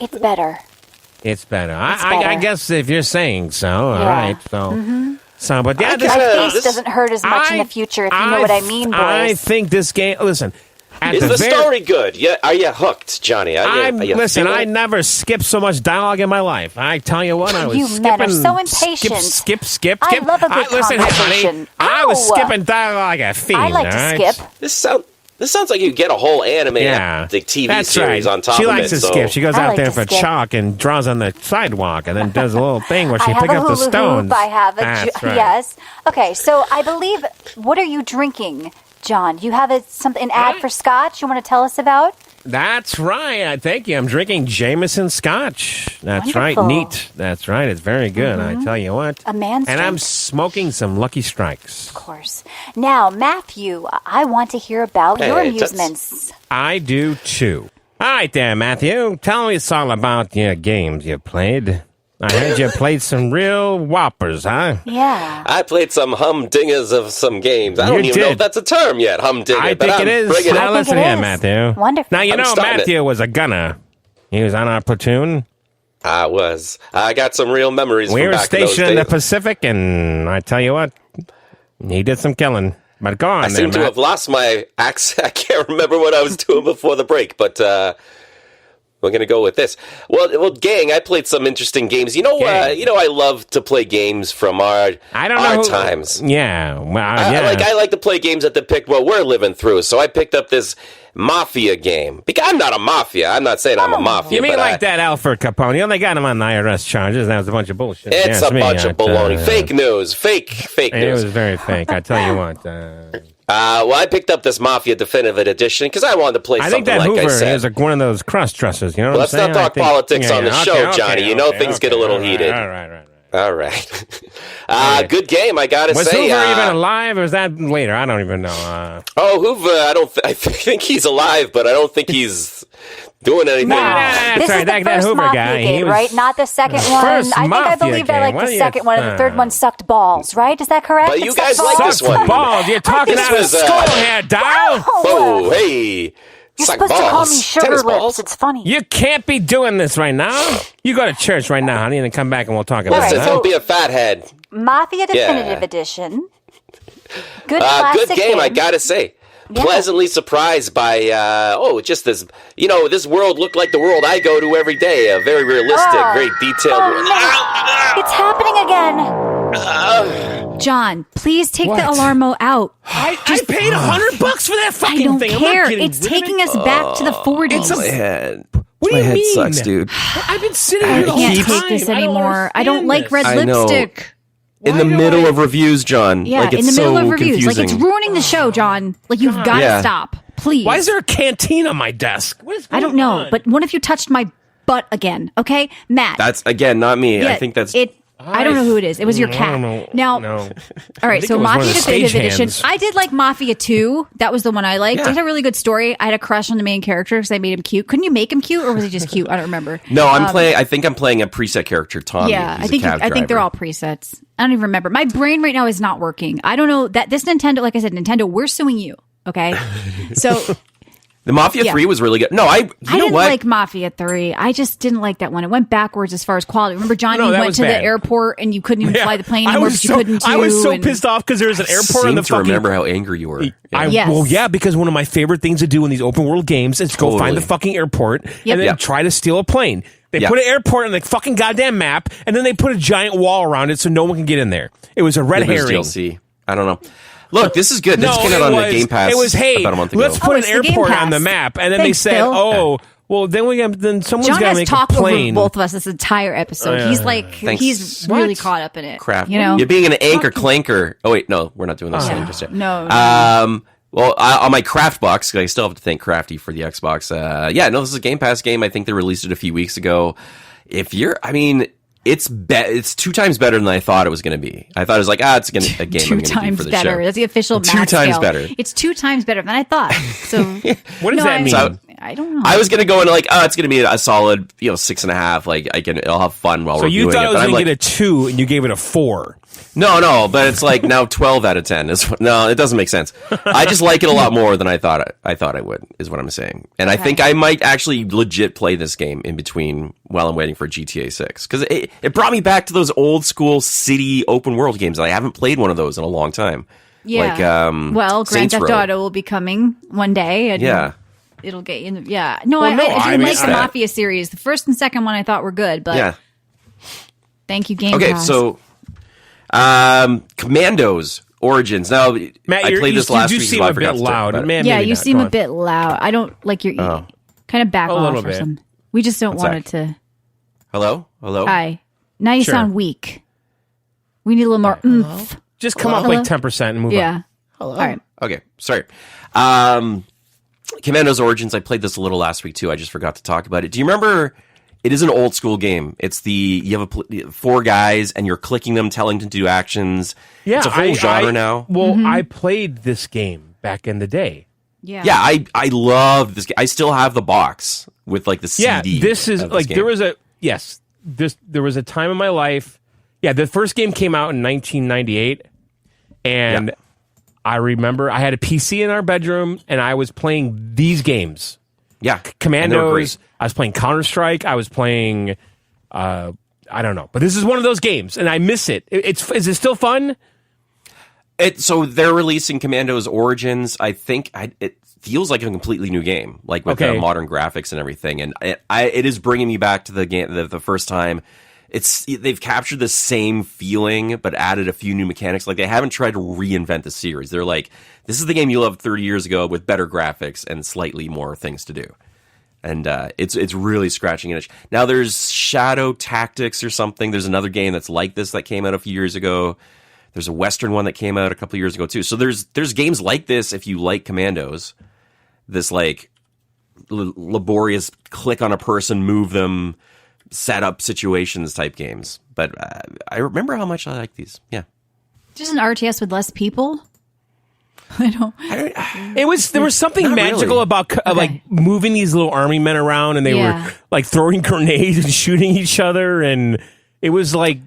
it's better. It's better. I guess if you're saying so, all right. So, so, but yeah, My face doesn't hurt as much in the future, if you know what I mean, boys. I think this game. Listen. Is the story good? Yeah, are you hooked, Johnny? Listen, I never skipped so much dialogue in my life. I tell you what, I was You skipping. men are so impatient. Skip. I love a good Listen, conversation. honey, I was Ow. skipping dialogue like a fiend. I like to all right? skip. This sounds like you get a whole anime TV That's series right. on top she of it. likes to skip. She goes I out like there to for skip. chalk and draws on the sidewalk and then does a little thing where she I have picks a up the hula stones. hoop. I have a That's right. yes. Okay, so I believe. What are you drinking, John? You have an ad for Scotch. You want to tell us about? That's right. Thank you. I'm drinking Jameson Scotch. That's Wonderful. right. Neat. That's right. It's very good. I tell you what. A man's And I'm drink. smoking some Lucky Strikes. Of course. Now, Matthew, I want to hear about your amusements. I do too. All right there, Matthew. Tell me all about your games you played. I heard you played some real whoppers, huh? Yeah. I played some humdingers of some games. I You don't even know did. if that's a term yet, humdinger. I but think I'm it is. bringing Now it. listen it here, is. Matthew. Wonderful. Now, you I'm know starting Matthew was a gunner. He was on our platoon. I was. I got some real memories We from were back in those stationed in the days. Pacific, and I tell you what, he did some killing. But go on, I seem to Matt. have lost my accent. I can't remember what I was doing before the break, but we're going to go with this. Well, gang, I played some interesting games. I love to play games from our times. Yeah, well, I like to play games that depict what we're living through. So I picked up this Mafia game. Because I'm not a mafia. I'm not saying I'm a mafia. You mean but like that Alfred Capone? You only got him on the IRS charges. That was a bunch of bullshit. It's a bunch of baloney. Fake news. Fake It news. was very fake. I tell you what. Well, I picked up this Mafia Definitive Edition because I wanted to play I something think that like Hoover I said. is one of those cross dressers. You know what Let's I'm saying? not talk politics on the show, Johnny. Things get a little heated. All right. All right. Good game, I gotta Was say. Hoover even alive, or was that later? I don't even know. Hoover, I think he's alive, but I don't think he's doing anything. This is the first Hoover Mafia guy. game, right? Not the second one. First I Mafia believe I game. like What the are you- second one, and the third one sucked balls, right? Is that correct? But It you sucked guys like balls? this one. Balls, you're talking This out of was, school here, doll. Oh, hey. You're Suck supposed to call balls. me sugar Tennis lips. balls. It's funny. You can't be doing this right now. You go to church right now, honey, and then come back and we'll talk about Listen, it. don't be a fathead. Mafia Definitive Edition. Good classic Good game, I gotta say. Yeah. Pleasantly surprised by, just this, this world looked like the world I go to every day. A very realistic, very detailed world. No. It's happening again. John, please take What? the Alarmo out. I paid $100 for that fucking I don't thing. care. I'm not It's getting rid of taking it. us back to the 40s. My head. What do My you head mean? sucks, dude. I've been sitting I here the whole can't time. take this I don't anymore. I don't understand like this. red I know. lipstick. In the Why do middle I- of reviews, John. Yeah, like, it's in the middle so of reviews. confusing. Like, it's ruining the show, John. Like, you've got to Yeah. stop. Please. Why is there a canteen on my desk? What is I don't going know. on? But what if you touched my butt again? Okay? Matt. That's, again, not me. Yeah, I think that's... I don't know who it is. It was your I cat. don't know. Now, No. all right. think So it was one of Mafia the Definitive stage Edition. hands. I did like Mafia 2. That was the one I liked. Yeah. It had a really good story. I had a crush on the main character because I made him cute. Couldn't you make him cute, or was he just cute? I don't remember. No, I think I'm playing a preset character, Tommy. Yeah, He's I think a cab I think they're driver. all presets. I don't even remember. My brain right now is not working. I don't know that this Nintendo. Like I said, Nintendo, we're suing you. Okay, so The Mafia Yeah. 3 was really good. No, I I know didn't what? like Mafia 3. I just didn't like that one. It went backwards as far as quality. Remember, John, No, you that went was to the bad. airport and you couldn't even fly the plane I anymore, was but you couldn't too. I was so and- pissed off because there was an airport seem on the to fucking. remember how angry you were. Yes. Well, yeah, because one of my favorite things to do in these open world games is go find Totally. the fucking airport Yep. and then Yep. try to steal a plane. They Yep. put an airport on the fucking goddamn map, and then they put a giant wall around it so no one can get in there. It was a red It was herring. DLC. I don't know. Look, this is good. This No, came out it on was, the Game Pass it was, hey, about a month ago. let's put an it's the Game airport Pass. on the map, and then Thanks, they said, Phil. "Oh, well, then someone's John got to has make a talked over plane." both of us this entire episode. He's like, Thanks. he's really What? caught up in it. Crap. You know? You're being an anchor clanker. Oh, wait, no, we're not doing this thing just yet. No. Well, on my Craft box, 'cause I still have to thank Crafty for the Xbox. This is a Game Pass game. I think they released it a few weeks ago. It's 2 times better than I thought it was going to be. I thought it was like, it's going to a game I'm Two going to do times for the better. show. That's the official 2 math times scale. better. It's 2 times better than I thought. So What does that mean? So- I don't know. I was going to go into like, it's going to be a solid, 6.5. Like I'll have fun while So we're you doing thought it. it was But I'm going to like, get a 2, and you gave it a 4. no, but it's like now 12 out of 10 no, it doesn't make sense. I just like it a lot more than I thought I would, is what I'm saying. And I think I might actually legit play this game in between while I'm waiting for GTA 6. Because it brought me back to those old school city open world games. I haven't played one of those in a long time. Yeah. Like, well, Grand Saints Theft Row. Auto will be coming one day. And Yeah. It'll get you in the, yeah. No, Well, no, I I didn't mean, like the I- Mafia series. The first and second one I thought were good, but Yeah. thank you, Game Okay, Pass. so Commandos Origins. Now, Matt, I played this last you week, seem so I a forgot bit to talk loud. about it. Man, yeah, maybe you not. seem Go a on. bit loud. I don't like your kind of back A off little or bit. something. We just don't One want sec. it to. Hello? Hi. Now you Sure. sound weak. We need a little more oomph. Just come up Hello? like 10% and move on. Yeah. All right. Okay, sorry. Commandos Origins, I played this a little last week too. I just forgot to talk about it. Do you remember? It is an old school game. It's you have 4 guys and you're clicking them, telling them to do actions. Yeah, it's a whole genre now. Well, I played this game back in the day. Yeah. Yeah, I love this game. I still have the box with like the Yeah, CD. this is of like game. there was a time in my life. Yeah, the first game came out in 1998, and Yeah. I remember I had a PC in our bedroom, and I was playing these games. Yeah, and they were Commandos. great. I was playing Counter-Strike. I was playing I don't know, but this is one of those games, and I miss it. Is it still fun? So they're releasing Commandos Origins. I think it feels like a completely new game, like with modern graphics and everything. And it is bringing me back to the game the first time. They've captured the same feeling, but added a few new mechanics. Like they haven't tried to reinvent the series. They're like, this is the game you loved 30 years ago with better graphics and slightly more things to do. And it's really scratching an itch. Now there's Shadow Tactics or something. There's another game that's like this that came out a few years ago. There's a Western one that came out a couple of years ago too. So there's games like this if you like Commandos. This like laborious click on a person, move them, set up situations type games. But I remember how much I like these. Yeah. Just an RTS with less people. There was something magical about like moving these little army men around, and they were like throwing grenades and shooting each other, and it was like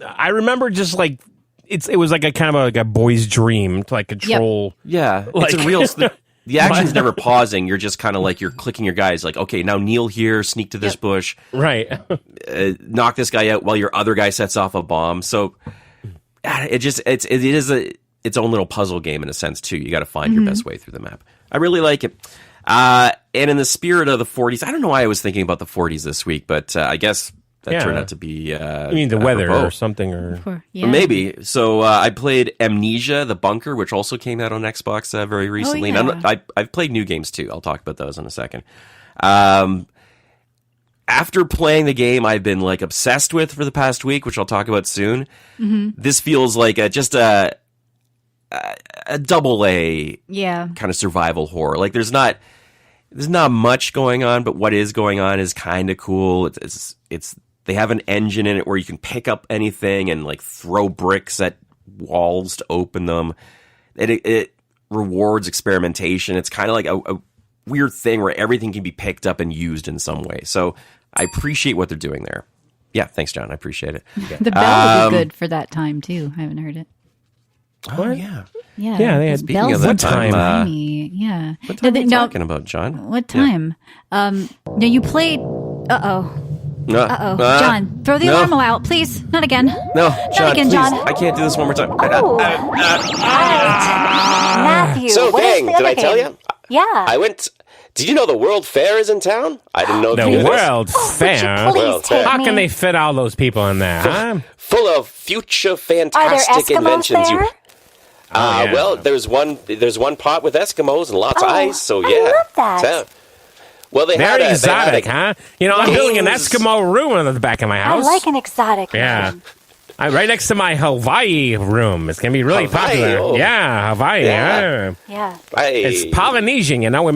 I remember just like it was like a kind of like a boy's dream to like control. Yep. Yeah, like, it's a real. The action's never pausing. You're just kind of like you're clicking your guys. Like, okay, now kneel here, sneak to this bush, right? Knock this guy out while your other guy sets off a bomb. So it is its own little puzzle game in a sense too. You got to find your best way through the map. I really like it. And in the spirit of the 40s, I don't know why I was thinking about the 40s this week, but I guess that turned out to be. You mean the weather or something, or maybe. So I played Amnesia: The Bunker, which also came out on Xbox very recently. Oh, yeah. And I've played new games too. I'll talk about those in a second. After playing the game, I've been like obsessed with for the past week, which I'll talk about soon. This feels like just a double A kind of survival horror. Like there's not much going on, but what is going on is kind of cool. It's they have an engine in it where you can pick up anything and like throw bricks at walls to open them. It rewards experimentation. It's kind of like a weird thing where everything can be picked up and used in some way. So I appreciate what they're doing there. Yeah, thanks, John. I appreciate it. The bell would be good for that time too. I haven't heard it. Oh yeah. Yeah, they had speaking of that time. Yeah. What time are you talking about, John? What time? No, you played. John, throw the Alarmo out, please. Not again. No, John, again, please. John. I can't do this one more time. Oh. Matthew, So, what is gang, the did other I tell game? you? Yeah. Did you know the World Fair is in town? I didn't know if the you knew this. World Fair. Please World take Fair. How me. can they fit all those people in there? Huh? Full of future Are there fantastic Eskimos inventions. there? Yeah. Well, there's one pot with Eskimos and lots of ice, so yeah. I love that. So- well, they Very had exotic, huh? You know, I'm building an Games. Eskimo room in the back of my I house. like an exotic Yeah. name. Right next to my Hawaii room. It's going to be really Hawaii, popular. oh. Yeah, Hawaii. Yeah. Yeah. It's Polynesian, you know. We're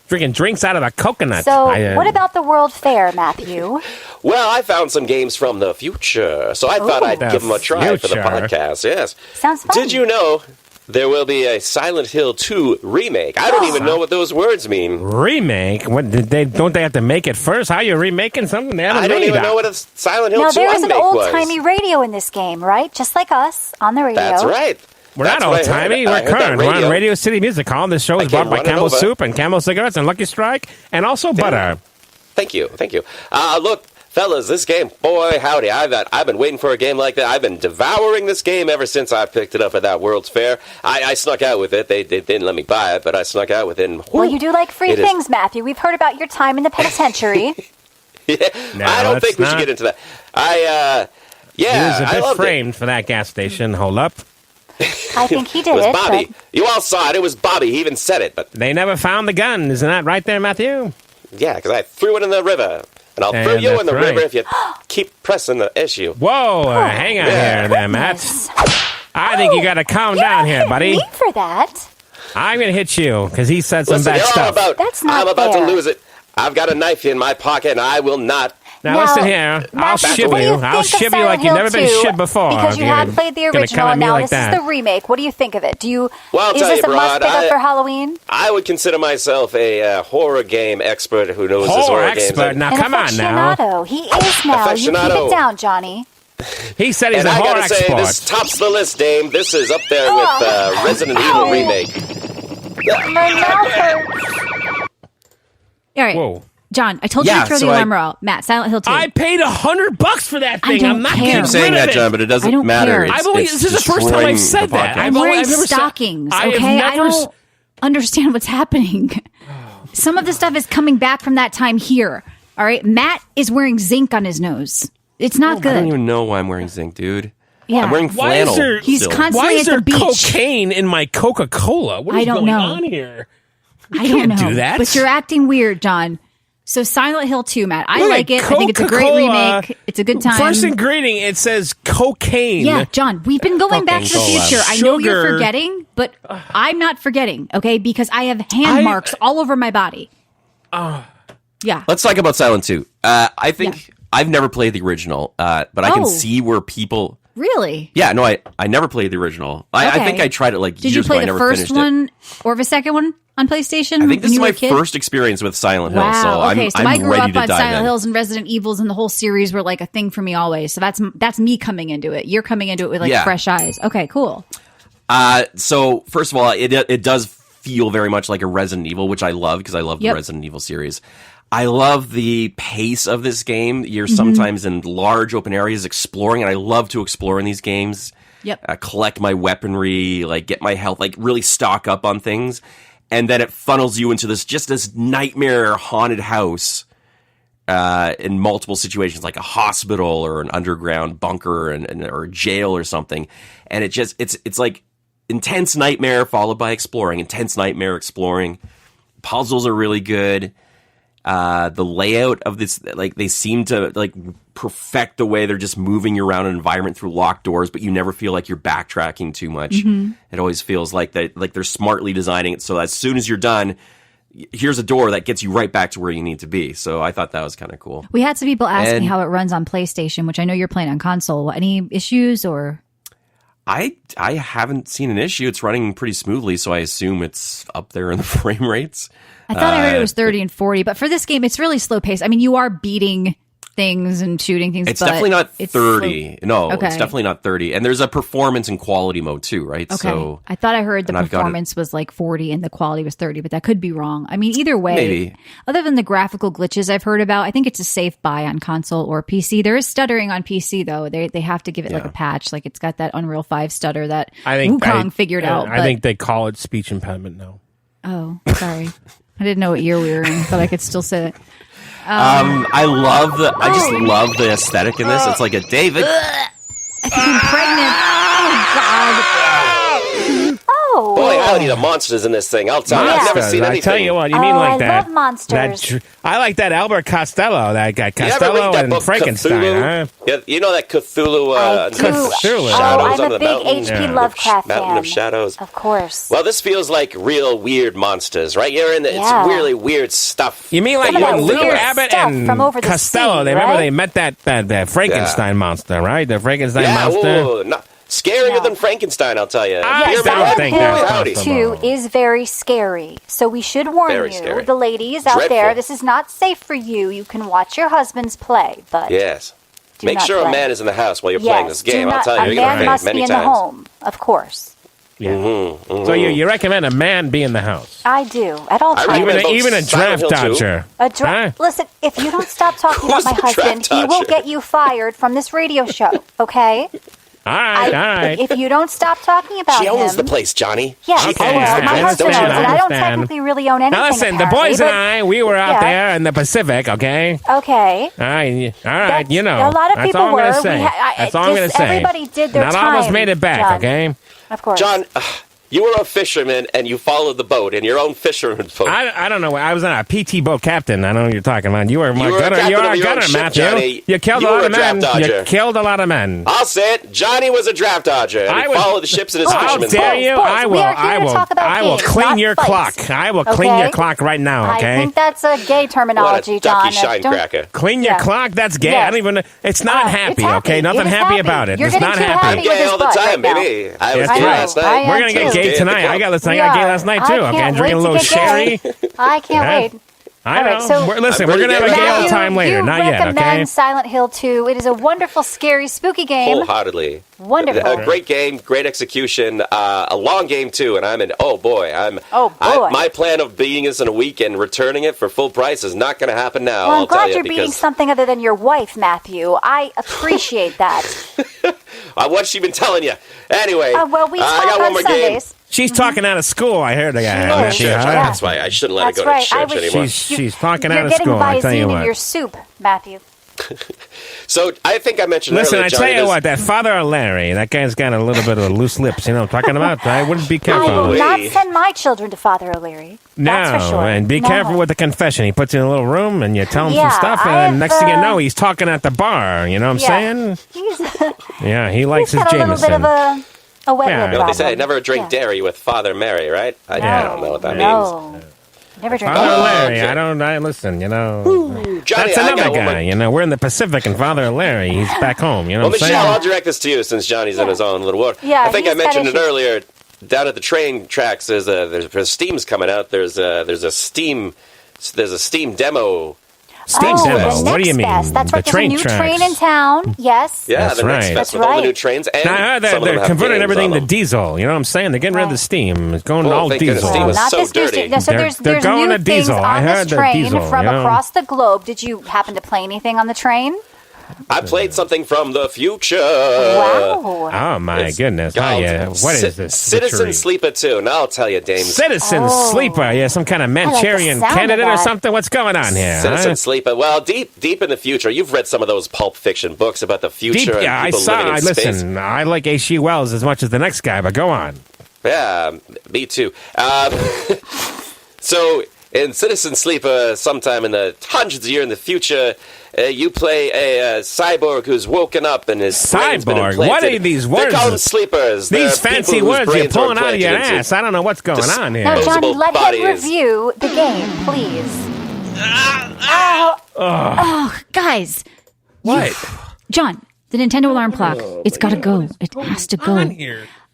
drinking drinks out of a coconut. So, what about the World Fair, Matthew? Well, I found some games from the future, so I thought I'd The give them a try for the future. podcast. Yes. Sounds fun. Did you know there will be a Silent Hill 2 remake? I don't even know what those words mean. Remake? What don't they have to make it first? How are you remaking something they haven't I don't made? even know what a Silent Hill Now, 2 there is an remake was. old-timey radio in this game, right? Just like us, on the radio. That's right. We're not That's what old I heard. timey. I We're heard that current. We're on radio. Radio City Music Hall. This show is brought came by running Camel over. Soup and Camel Cigarettes and Lucky Strike and also butter. Thank you. Look, fellas, this game, boy, howdy, I've been waiting for a game like that. I've been devouring this game ever since I picked it up at that World's Fair. I snuck out with it. They didn't let me buy it, but I snuck out with it. And, Well, you do like free it is- things, Matthew. We've heard about your time in the penitentiary. Yeah, No, I don't that's think we should not- get into that. He was a I bit loved framed for that gas station. Hold up. I think he it. did It was it. Bobby. but- You all saw it. It was Bobby. He even said it. But They never found the gun. Isn't that right there, Matthew? yeah, because I threw it in the river. And I'll And throw you in the that's river right. if you keep pressing the issue. Whoa, hang on here, there, Matt. Goodness. I think you got to calm You down don't here, hit buddy. me for that. I'm going to hit you because he said some Listen, bad you're all stuff. about, That's not I'm about fair. to lose it. I've got a knife in my pocket, and I will not. Now, listen here. I'll Matthew, shiv what do you. think I'll of shiv you Silent like you've Hill never been 2? shivved before. Because if you you're had played the gonna original, come at and me now like this that. is the remake. What do you think of it? Well, I'll is tell this you, a must Rod, pick up for Halloween? I would consider myself a horror game expert who knows his Horror horror games. expert. Now, An come on now. aficionado. He is now. You keep Aficionado. it down, Johnny. He said he's And a I horror gotta say, expert. this tops the list, Dame. This is up there with Resident Evil remake. My mouth hurts. All right. Whoa. John, I told you Yeah, to throw so the alarm out. Matt, Silent Hill 2. I paid $100 for that I thing. don't I'm not care. getting Keep saying rid of that, it. John, but it I doesn't don't matter. care. This is the first time I've said that. I'm wearing I've never said- stockings, I have okay? I never don't understand what's happening. Some of the stuff is coming back from that time here. All right? Matt is wearing zinc on his nose. It's not I good. don't even know why I'm wearing zinc, dude. Yeah. I'm wearing Why is flannel. there- He's still. constantly Why is at there the beach. cocaine in my Coca-Cola? What is I don't going know. on here? I don't know. do that. But you're acting weird, John. So Silent Hill 2, Matt. I Look like at it. I think it's a great Coca-Cola. remake. It's a good time. First ingredient, it says cocaine. Yeah, John, we've been going back to the Coca-Cola. future. I know you're Sugar. forgetting, but I'm not forgetting, okay? Because I have hand marks all over my body. Yeah. Let's talk about Silent 2. I think I've never played the original, but I can Oh. see where people. Really? Yeah, no, I never played the original. I Okay. think I tried it like Did you years play ago. I the never first finished it. one or the second one on PlayStation? I think this when is you were my a kid? first experience with Silent Hill, Wow. so Okay, so I'm I grew ready up to on dive Silent in. Hills and Resident Evils, and the whole series were like a thing for me always. So that's me coming into it. You're coming into it with like Yeah. fresh eyes. Okay, cool. So first of all, it does feel very much like a Resident Evil, which I love because I love the Yep. Resident Evil series. I love the pace of this game. You're Mm-hmm. sometimes in large open areas exploring, and I love to explore in these games. Yep. Collect my weaponry, like get my health, like really stock up on things, and then it funnels you into this nightmare haunted house in multiple situations, like a hospital or an underground bunker or a jail or something, and it's like intense nightmare followed by exploring, intense nightmare exploring. Puzzles are really good. The layout of this, like they seem to like perfect the way they're just moving you around an environment through locked doors, but you never feel like you're backtracking too much. Mm-hmm. It always feels like they're smartly designing it so as soon as you're done, here's a door that gets you right back to where you need to be. So I thought that was kind of cool. We had some people ask me And- how it runs on PlayStation, which I know you're playing on console. Any issues or? I haven't seen an issue. It's running pretty smoothly, so I assume it's up there in the frame rates. I thought I heard it was 30 and 40, but for this game, it's really slow paced. I mean, you are beating things and shooting things. It's but definitely not it's 30. slow. No, Okay. it's definitely not 30. And there's a performance and quality mode too, right? Okay. So I thought I heard the and I've got it- performance was like 40 and the quality was 30, but that could be wrong. I mean, either way, Maybe. other than the graphical glitches I've heard about, I think it's a safe buy on console or PC. There is stuttering on PC though. They have to give it like a patch. Like it's got that Unreal 5 stutter that Wukong figured out. I but- think they call it speech impediment now. Oh, sorry. I didn't know what year we were in, but I could still say it. I just love the aesthetic in this. It's like a David. I think I'm pregnant. Oh, God. Oh, Boy, howdy, the monsters in this thing. I'll tell you, I've never Monsters, seen I anything. tell you what, you mean Oh, like I that? love monsters. I like that Albert Costello, that guy You ever read Costello that and book, Frankenstein, Cthulhu? huh? Yeah, you know that Cthulhu, I do. Cthulhu. Oh, Shadows I'm under a the big mountain. H.P. Yeah. Lovecraft Mountain fan. of Shadows. Of course. Well, this feels like real weird monsters, right? You're in the, Yeah. it's really weird stuff. You mean like Some of that when Lou weird Abbott stuff and from over the Costello, sea, they remember right? they met that Frankenstein monster, right? The Frankenstein Yeah, monster. ooh, scarier Yeah. than Frankenstein, I'll tell you. I Yes, don't Silent think Hill that's Howdy. possible. 2 is very scary. So we should warn Very you, scary. the ladies out Dreadful. there, this is not safe for you. You can watch your husbands play, but Yes. do Make not sure play. a man is in the house while you're yes, playing this game. do I'll not, tell you, a you're going man to must many be in times. the home, of course. Yeah. So you recommend a man be in the house, I do, at all I times. recommend both even a Silent draft Hill 2. dodger. Huh? Listen, if you don't stop talking about Who's my the draft husband, he will dodger? get you fired from this radio show, okay? All right. If you don't stop talking about She owns him... the place, Johnny. Yeah, She Okay, oh, well, all my right, husband owns it. understand, I don't understand. technically really own anything, Now listen, the apparently, boys and but- I, we were out Yeah. there in the Pacific, okay? Okay. All right, That's- you know. a lot of that's people all I'm were. gonna We say. just That's all I'm gonna say. everybody did their Not almost time, made it back, John. okay? Of course. John, you were a fisherman and you followed the boat in your own fisherman's boat. I don't know. I was on a PT boat captain. I don't know what you're talking about. You were my You were a gunner. captain You are of a your own gunner, ship, Matthew. Johnny. You killed You a were lot a of men. draft dodger. You killed a lot of men. I'll say it. Johnny was a draft dodger, and I he would- followed the ships in his How fisherman's dare boat. you? Boys, I we will. are here I to will. talk about I will games, clean not your fights. clock. I will clean Okay? your clock right now. I Okay. think that's a gay What terminology, a ducky John. Don't- shinecracker. Clean your Yeah. clock. That's gay. Yes. I don't even. It's not It's happy. happy. Okay. It Nothing is happy happy. about it. You're It's getting not too happy. happy. with Gay his all the butt time, right now. baby. I was That's gay right. last night. I We're am gonna get too. gay Gay at the tonight. club. I got We gay are. last night too. I Okay. I'm can't drinking a wait little to get sherry. gay. I can't Huh? wait. I All know. right, so- Listen, we're going to have a gay old time later. You Not yet, recommend okay? Silent Hill 2. It is a wonderful, scary, spooky game. Wholeheartedly. Wonderful. A great game, great execution, a long game too, and Oh, boy. my plan of beating this in a week and returning it for full price is not going to happen now. Well, I'm I'll tell glad you, you're beating because something other than your wife, Matthew. I appreciate that. what's she been telling you? Anyway, Well, we I talk got one on more game. Sundays. She's talking out of school. I heard the guy. She Church. is. That's why I shouldn't let That's her go right. to church anymore. She's talking You're out of getting school. I tell you Visine in what. your soup, Matthew. So I think I mentioned Listen, earlier, I Johnny, tell you there's- what, that Father Larry, that guy's got a little bit of loose lips. You know what I'm talking about? I wouldn't be I careful. will Wait. not send my children to Father O'Leary. That's for sure. And be No. careful with the confession. He puts you in a little room and you tell him Yeah, some stuff, and then I've, next thing you know, he's talking at the bar. You know what I'm saying? He's, Yeah, he likes he's his got a little bit Jameson. of a wet Yeah. lip You You know what they say, problem. never drink dairy with Father Mary, right? I don't know what that means. No. Never drink Father dairy. Larry, okay. I listen, you know. Johnny, That's I another got one guy, more. you know. We're in the Pacific, and Father Larry, he's back home. You know Well, what I'm Michelle, I'll saying? direct this to you since Johnny's in his own little world. Yeah, I think I he's got mentioned it issues. earlier. Down at the train tracks, there's Steam's coming out. There's a Steam demo. Steam Oh, demo. the What do you Next mean? Fest. That's the right. There's a train new tracks. train in town. Yes. Yeah, That's the next right. fest That's with all the right. new trains, and Now, I heard some of they're them have converting games everything on to them. diesel. You know what I'm saying? They're getting rid of the steam. It's going Oh, all thank goodness, diesel. steam was not so this new dirty. station. No, so They're- there's they're going new to things diesel. I on heard this they're train diesel, from you know? across the globe. Did you happen to play anything on the train? I played something from the future. Wow. Oh, my It's goodness. Oh, called yeah. What is this? Citizen witchery? Sleeper 2. Now I'll tell you, Dames. Citizen Oh. Sleeper. Yeah, some kind of like the Manchurian sound of candidate or that. something. What's going on here? Citizen huh? Sleeper. Well, deep in the future, you've read some of those pulp fiction books about the future Deep, and yeah, I people saw. living in space. Listen, I like H.G. Wells as much as the next guy, but go on. Yeah, me too. So, in Citizen Sleeper, sometime in the hundreds of years in the future, you play a cyborg who's woken up and his brain's been Cyborg? implanted. What are these They words? call them sleepers. They're These fancy people whose words you're brains are pulling out of your implanted into ass. I don't know what's going on here. Now, Johnny, Disposable let bodies. him review the game, please. Guys, What? John, the Nintendo alarm clock. It's got to go. It has to go.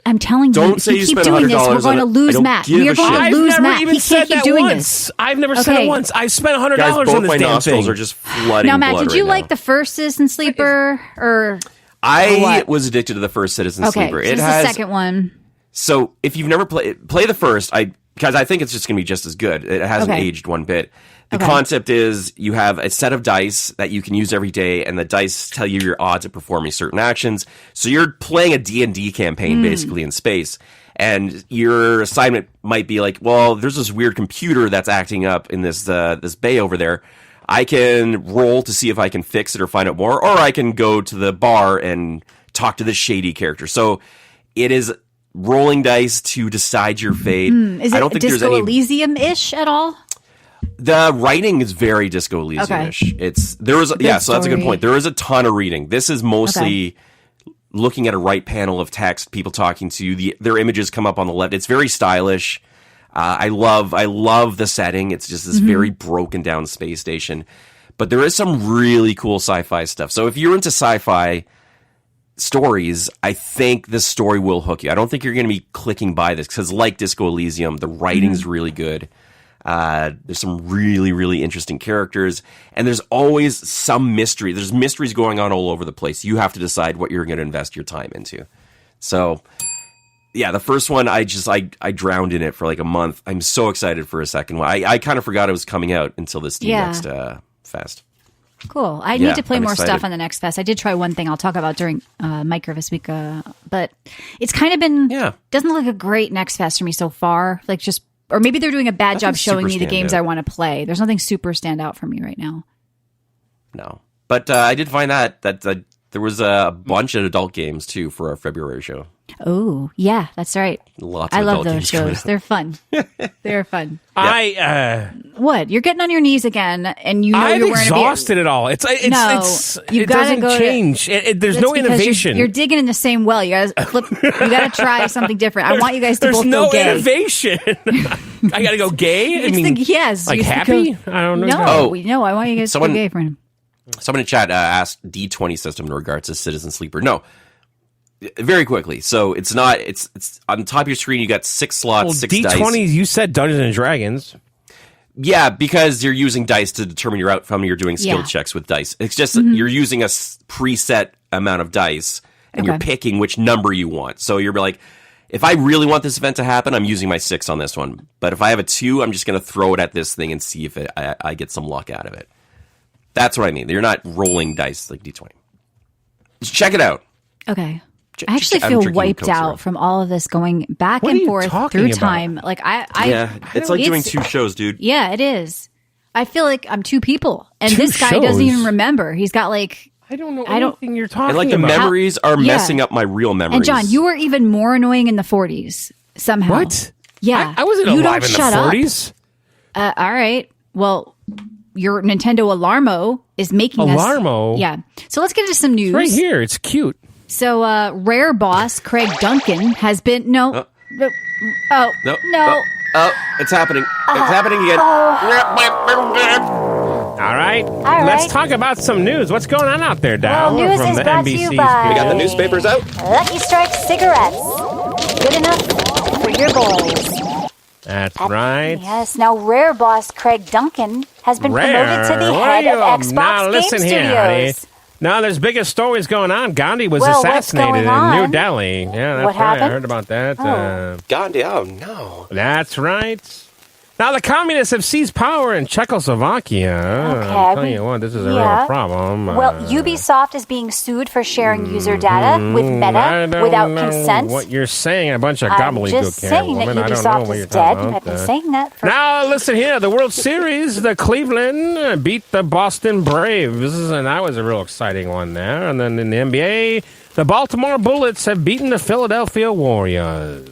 I'm telling you, Don't if say you you keep spent doing this, we're $100 going to on it. lose I don't Matt. give We are a going shit. to I've lose never Matt. even He said can't keep that doing once. this. I've never said Okay. it once. I've spent $100 Guys, on both this my damn nostrils thing. are just flooding Now, Matt, blood did you right like now. the first Citizen Sleeper or I what? was addicted to the first Citizen okay? Sleeper. This is the second one. So if you've never play the first, because I think it's just going to be just as good. It hasn't Okay. aged one bit. The Okay. concept is you have a set of dice that you can use every day, and the dice tell you your odds of performing certain actions. So you're playing a D&D campaign basically in space, and your assignment might be like, well, there's this weird computer that's acting up in this bay over there. I can roll to see if I can fix it or find out more, or I can go to the bar and talk to this shady character. So it is rolling dice to decide your fate. Is I it don't think there's Disco any. Elysium-ish at all? The writing is very Disco Elysium-ish. Okay. So that's a good story. point. There is a ton of reading. This is mostly looking at a right panel of text, people talking to you. Their images come up on the left. It's very stylish. I love the setting. It's just this very broken down space station. But there is some really cool sci-fi stuff. So if you're into sci-fi stories, I think this story will hook you. I don't think you're going to be clicking by this because, like Disco Elysium, the writing's really good. There's some really, really interesting characters, and there's always some mystery. There's mysteries going on all over the place. You have to decide what you're going to invest your time into. So, yeah, the first one, I drowned in it for like a month. I'm so excited for a second one. I kind of forgot it was coming out until this Steam Next Fest. Cool. I Yeah, need to play I'm more excited. stuff on the Next Fest. I did try one thing I'll talk about during Micro this week, but it's kind of been doesn't look like a great Next Fest for me so far. Like just, or maybe they're doing a bad job showing me the games I want to play. There's nothing super stand out for me right now. No, but I did find that there was a bunch of adult games too for our February show. Oh, yeah, that's right. Lots of I love adult those games coming shows. out. They're fun. They're fun. What? You're getting on your knees again, and you know I've you're wearing exhausted it all. It's you've it gotta doesn't go to- change. There's That's no because innovation. You're digging in the same well. You gotta flip. You gotta try something different. I want you guys to There's both no go gay. innovation. I gotta go gay. It's yes, like it's happy. because- I don't know. No, I want you guys to Someone- go gay for him. Someone in chat asked D20 system in regards to Citizen Sleeper. No, very quickly. So it's not. It's on the top of your screen. You got 6 slots, Well, 6 D20s. dice. You said Dungeons and Dragons. Yeah, because you're using dice to determine your outcome. You're doing skill checks with dice. It's just you're using a preset amount of dice, and you're picking which number you want. So you're like, if I really want this event to happen, I'm using my 6 on this one. But if I have a 2, I'm just going to throw it at this thing and see if I get some luck out of it. That's what I mean. You're not rolling dice like D20. Just check it out. Okay. I actually feel wiped out from all of this going back and forth through time. Like it's like doing 2 shows, dude. Yeah, it is. I feel like I'm 2 people, and this guy doesn't even remember. He's got like I don't know anything you're talking and like the about. memories are messing up my real memories. And John, you were even more annoying in the 40s somehow. What? Yeah, I wasn't alive in the 40s. All right. Well, your Nintendo Alarmo is making Alarmo? Yeah. So let's get into some news. It's right here. It's cute. So, Rare boss Craig Duncan has been no. It's happening. It's happening again. All right. Let's talk about some news. What's going on out there, Dow? Well, news from is the brought to NBC. you by We got the newspapers out. Lucky Strike cigarettes. Good enough for your boys. That's right. Yes. Now, Rare boss Craig Duncan has been promoted to the head of Xbox now, Game listen Studios. here, honey. Now, there's bigger stories going on. Gandhi was Well, what's assassinated going in on? New Delhi. Yeah, that's What right. happened? I heard about that. Gandhi, oh no. That's right. Now, the communists have seized power in Czechoslovakia. I'll tell you what, this is a real problem. Well, Ubisoft is being sued for sharing user data with Meta without consent. What you're saying, a bunch of I'm gobbledygook just saying that woman. I don't know Ubisoft what is you're dead. talking I've been about. saying that for... Now, listen here. The World Series, the Cleveland beat the Boston Braves, and that was a real exciting one there. And then in the NBA, the Baltimore Bullets have beaten the Philadelphia Warriors.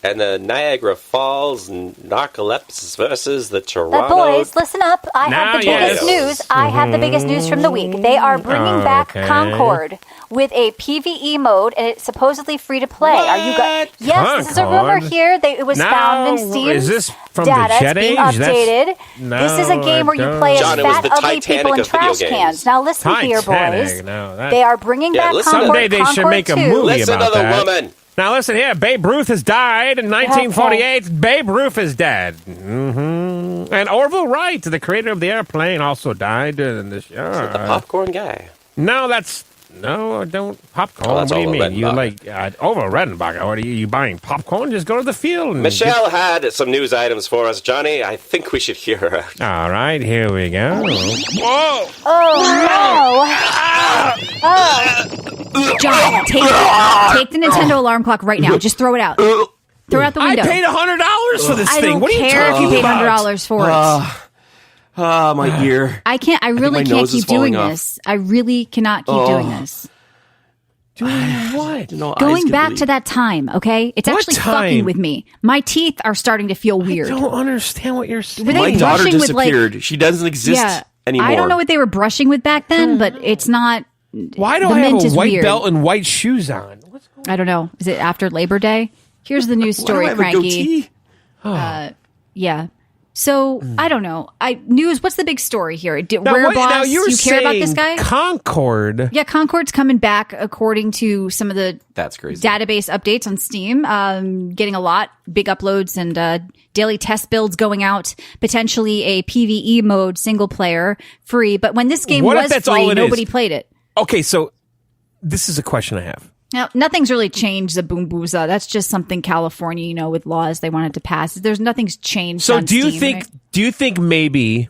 And the Niagara Falls Narcolepsis versus the Toronto... boys, listen up. I have the biggest news. I have the biggest news from the week. They are bringing back Concord with a PvE mode, and it's supposedly free to play. Are you guys? Yes, this is a rumor here. It was found in Steam. Is this from data. the Jet It's being Age? updated. This is a game where you play as John, it was fat, the ugly Titanic people in of video trash games. cans. Now listen here, boys. They are bringing back listen Concord. Someday they should make a Concord 2. movie Listen about to the that. woman. Now listen here, Babe Ruth has died in 1948. Babe Ruth is dead. Mm-hmm. And Orville Wright, the creator of the airplane, also died in this year. The popcorn guy. No, don't popcorn. Oh, that's what do you Orville mean? You Redenbacher. like Orville Redenbacher? What are you buying popcorn? Just go to the field. And Michelle had some news items for us, Johnny. I think we should hear her out. All right, here we go. Whoa! John, take the Nintendo alarm clock right now. Just throw it out. Throw it out the window. I paid $100 for this I thing. don't What are you care talking if you paid about? $100 for it. My ear. I can't. I really my can't nose is keep doing falling off. this. I really cannot keep doing this. Doing what? No, Going back to that time, okay? It's What actually time? fucking with me. My teeth are starting to feel weird. I don't understand what you're saying. Were they My daughter brushing with, like- disappeared. She doesn't exist Yeah, anymore. I don't know what they were brushing with back then, but it's not. Why do The I have mint a is white weird. belt and white shoes on? What's going I don't know. Is it after Labor Day? Here's the news story, Why do I have a Cranky. goatee? Yeah. So I don't know. News. What's the big story here? Now, Rare wait, Boss. now you were care about this saying guy? Concord. Yeah, Concord's coming back according to some of the That's crazy. database updates on Steam. Getting a lot, big uploads and daily test builds going out. Potentially a PvE mode, single player, free. But when this game What if was that's free, all it nobody is? played it. Okay, so this is a question I have. Now, nothing's really changed the Boom Booza. That's just something California, with laws they wanted to pass. Nothing's changed. So on do you Steam, think? right? Do you think maybe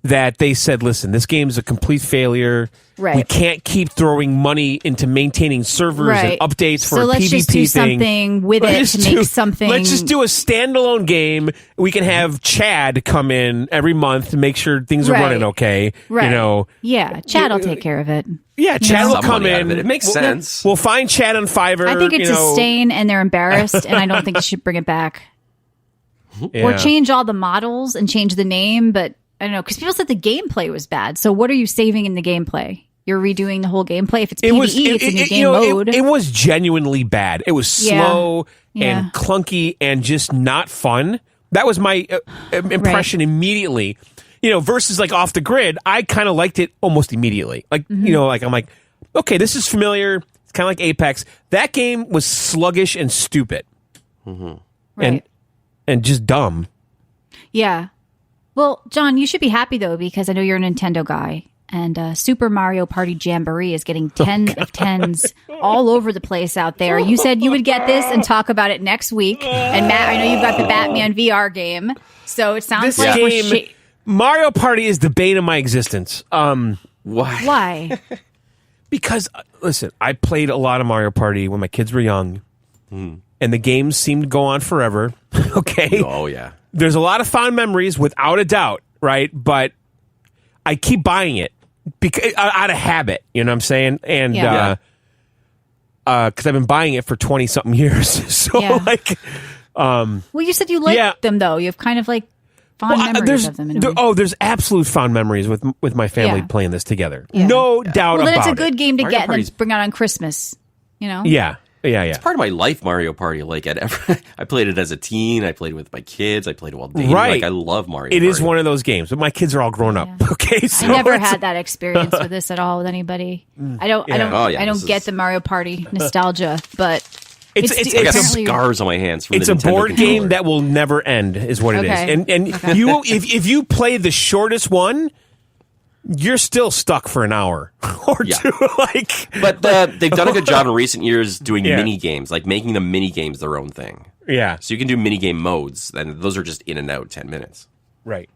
that they said, "Listen, this game's a complete failure. Right. We can't keep throwing money into maintaining servers and updates for so a let's PvP just do thing. something with Let's it to do- make something. Let's just do a standalone game. We can have Chad come in every month to make sure things are Right. running okay. Right. Yeah, Chad will take care of it. Yeah, Chad will Some come money out in. of it. It makes We'll- sense. We'll find Chad on Fiverr. I think it's a stain, and they're embarrassed, and I don't think you should bring it back or change all the models and change the name. But I don't know, because people said the gameplay was bad. So what are you saving in the gameplay? You're redoing the whole gameplay. If it's PvE, it's a new game mode. It was genuinely bad. It was Yeah. slow Yeah. and clunky and just not fun. That was my impression immediately. Versus like Off the Grid, I kind of liked it almost immediately. Like, I'm like, okay, this is familiar. It's kind of like Apex. That game was sluggish and stupid. Right. and just dumb. Yeah. Well, John, you should be happy though, because I know you're a Nintendo guy, and Super Mario Party Jamboree is getting 10 of 10s all over the place out there. You said you would get this and talk about it next week. And Matt, I know you've got the Batman VR game, so it sounds This like game, Mario Party is the bane of my existence. Why? Because, listen, I played a lot of Mario Party when my kids were young, and the games seemed to go on forever. Okay? Oh, yeah. There's a lot of fond memories, without a doubt, right? But I keep buying it because out of habit, you know what I'm saying? And because I've been buying it for 20-something years. So, well, you said you liked them, though. You have kind of like fond memories of them. There's absolute fond memories with my family playing this together. Yeah. No doubt about it. Well, then it's a good game to Mario get and Party's- then bring out on Christmas, you know? Yeah. It's part of my life, Mario Party. Like, I played it as a teen. I played it with my kids. I played it while dating. Right. Like, I love Mario It Party. is one of those games, but my kids are all grown up. Okay, so I never had that experience with this at all with anybody. I don't this get is- the Mario Party nostalgia, but It's I got apparently- scars on my hands from it's the a Nintendo board controller. game that will never end, is what it is. Okay. And you will, if you play the shortest one, you're still stuck for an hour or two. But they've done a good job in recent years doing Yeah. mini games, like making the mini games their own thing. Yeah, So you can do mini game modes, and those are just in and out 10 minutes. right.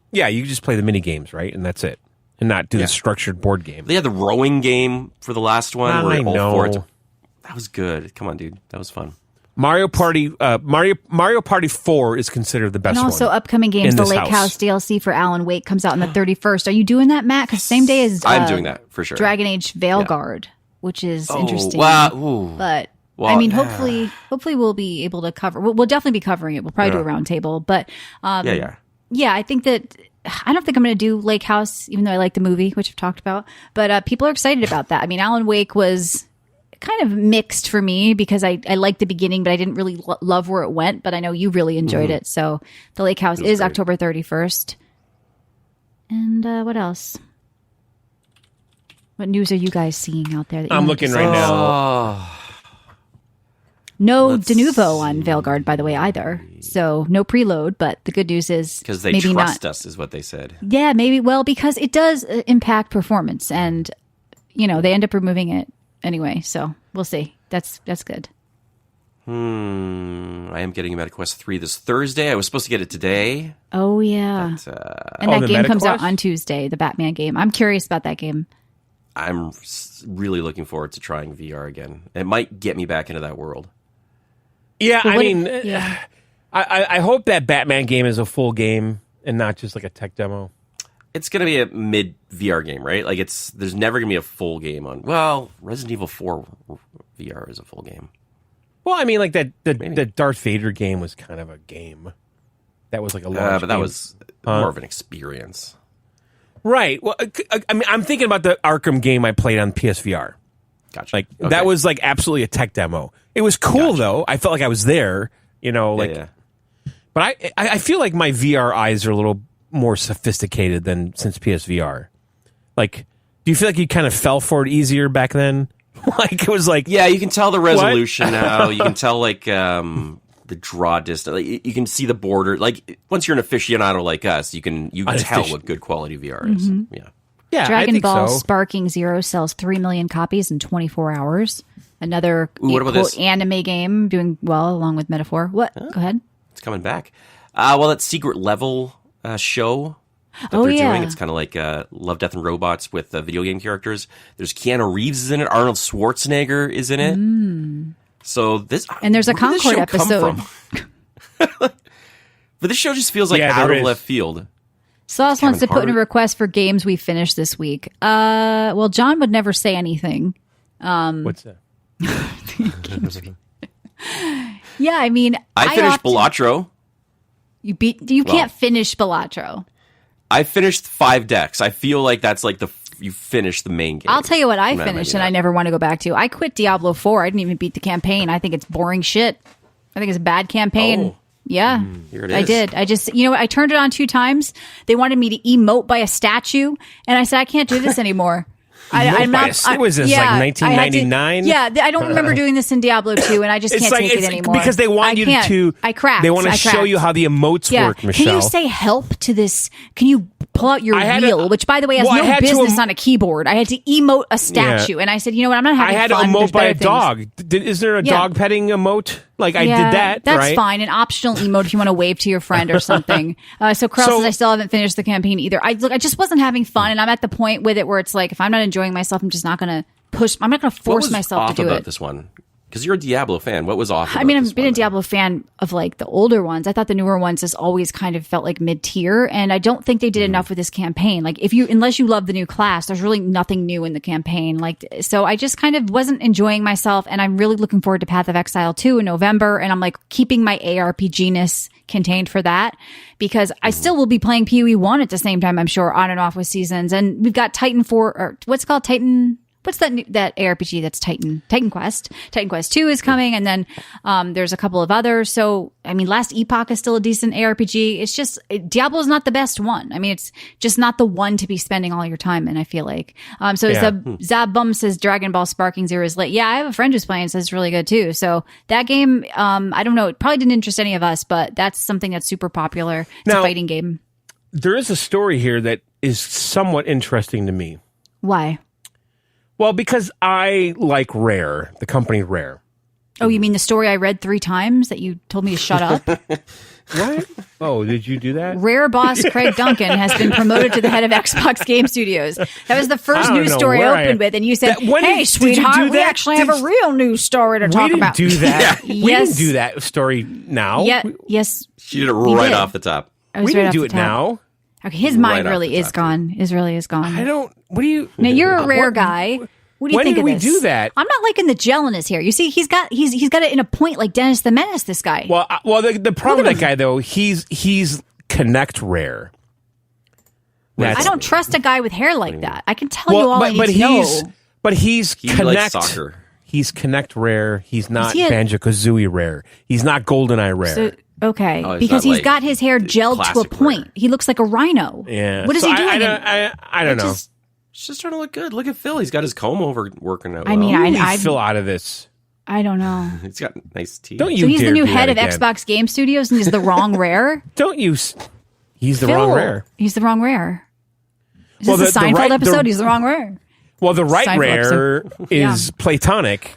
Yeah, you just play the mini games, right, and that's it, and not do the structured board game. They had the rowing game for the last one. I where know. That was good. Come on, dude. That was fun. Mario Party 4 is considered the best and also one. upcoming games. in The this Lake house. House DLC for Alan Wake comes out on the 31st. Are you doing that, Matt? Because same day as I'm doing that for sure. Dragon Age Veilguard, which is interesting. Wow. Ooh. But Well, I mean, hopefully we'll be able to cover. We'll definitely be covering it. We'll probably do a round table. But yeah, I think that I don't think I'm going to do Lake House, even though I like the movie, which I've talked about. But people are excited about that. I mean, Alan Wake was kind of mixed for me because I liked the beginning, but I didn't really love where it went. But I know you really enjoyed it. So the Lake House is great. October 31st. And what else? What news are you guys seeing out there? That you I'm want to looking right discuss? now. No de novo on Veilguard, by the way, either. So no preload, but the good news is Because they maybe trust not. us, is what they said. Yeah, maybe. Well, because it does impact performance, and they end up removing it anyway. So we'll see. That's good. I am getting MetaQuest 3 this Thursday. I was supposed to get it today. Oh yeah, and that the game comes out MetaQuest? on Tuesday. The Batman game. I'm curious about that game. I'm really looking forward to trying VR again. It might get me back into that world. Yeah, But I what- mean, yeah. I hope that Batman game is a full game and not just like a tech demo. It's going to be a mid VR game, right? Like there's never going to be a full game on. Well, Resident Evil 4 VR is a full game. Well, I mean, like the Darth Vader game was kind of a game. That was like a launch But that game. was more of an experience. Right. Well, I mean, I'm thinking about the Arkham game I played on PSVR. Gotcha. Like Okay. that was like absolutely a tech demo. It was cool though. I felt like I was there. Yeah. But I feel like my VR eyes are a little more sophisticated than since PSVR. Like, do you feel like you kind of fell for it easier back then? Like it was like Yeah, you can tell the resolution now. You can tell like the draw distance. Like, you can see the border. Like once you're an aficionado like us, you can tell what good quality VR is. Yeah. yeah, I Dragon think Ball so. Sparking Zero sells 3 million copies in 24 hours. Another what about quote, this? anime game doing well along with Metaphor. What? Go ahead. It's coming back. Well, that Secret Level show that Oh, they're yeah. doing. It's kind of like Love, Death, and Robots with video game characters. There's Keanu Reeves is in it. Arnold Schwarzenegger is in it. So this And there's a where did this Concord show come episode. from? But this show just feels like Yeah, out there of is. left field. Sauce wants to Kevin put in a Hart. request for games we finished this week. Well, John would never say anything. What's that? Yeah, I mean, I finished often- Balatro. You can't finish Balatro. I finished 5 decks. I feel like that's like you finish the main game. I'll tell you what I Nah, finished maybe and I not. never want to go back to. I quit Diablo 4. I didn't even beat the campaign. I think it's boring shit. I think it's a bad campaign. Oh. Yeah. Here it I is. did. I just, I turned it on 2 times. They wanted me to emote by a statue. And I said, I can't do this anymore. I'm not. What was this, like 1999? I don't remember doing this in Diablo 2, and I just can't take it anymore. Because they want you to. I cracked. They want to show you how the emotes work, Michelle. Can you say help to this? Can you pull out your wheel, which, by the way, has no business on a keyboard? I had to emote a statue, and I said, you know what? I'm not having fun. I had to emote by a dog. Is there a dog petting emote? Like I did that. That's right? fine. An optional emote if you want to wave to your friend or something. So Carl says I still haven't finished the campaign either. I just wasn't having fun, and I'm at the point with it where it's like if I'm not enjoying myself, I'm just not going to push. I'm not going to force myself to do it. What was off about this one? Because you're a Diablo fan. What was off? I mean, I've been a Diablo fan of like the older ones. I thought the newer ones has always kind of felt like mid tier, and I don't think they did enough with this campaign. Like, unless you love the new class, there's really nothing new in the campaign. Like, so I just kind of wasn't enjoying myself, and I'm really looking forward to Path of Exile 2 in November, and I'm like keeping my ARPG-ness contained for that because I still will be playing PoE 1 at the same time, I'm sure, on and off with seasons, and we've got Titan 4 or what's it called Titan. What's that ARPG that's Titan Quest? Titan Quest 2 is coming, and then there's a couple of others. So, I mean, Last Epoch is still a decent ARPG. It's just, Diablo's not the best one. I mean, it's just not the one to be spending all your time in, I feel like. Zabum says Dragon Ball Sparking Zero is lit. Yeah, I have a friend who's playing and says it's really good too. So that game, I don't know, it probably didn't interest any of us, but that's something that's super popular. It's a fighting game. There is a story here that is somewhat interesting to me. Why? Well, because I like Rare, the company Rare. Oh, you mean the story I read 3 times that you told me to shut up? What? Oh, did you do that? Rare boss Craig Duncan has been promoted to the head of Xbox Game Studios. That was the first news story I opened with, and you said, "Hey, sweetheart, we actually have a real news story to talk about." We didn't do that. Yes. We didn't do that story now. Yeah, yes. She did it right off the top. We didn't do it now. Okay, his mind really is gone. His really is gone. I don't. What do you? Now you're a Rare guy. What do you think of this? When did we do that? I'm not liking the gel in his hair. You see, he's got it in a point like Dennis the Menace. This guy. Well, the problem with that guy though, he's Connect Rare. I don't trust a guy with hair like that. I can tell you all I need to know. But he's Connect. Likes soccer. He's Connect Rare. He's not Banjo-Kazooie Rare. He's not GoldenEye Rare. So, okay, because he's got his hair gelled to a point. Rare. He looks like a rhino. Yeah. What is he doing? I don't know. He's just trying to look good. Look at Phil. He's got his comb over working out. I mean, I Phil out of this. I don't know. He's got nice teeth. Don't you? So he's the new head of again. Xbox Game Studios, and he's the wrong Rare. Don't you? He's the Phil, wrong Rare. He's the wrong Rare. Is this a Seinfeld episode? He's the wrong Rare. Well, the right Seinfeld Rare is Platonic.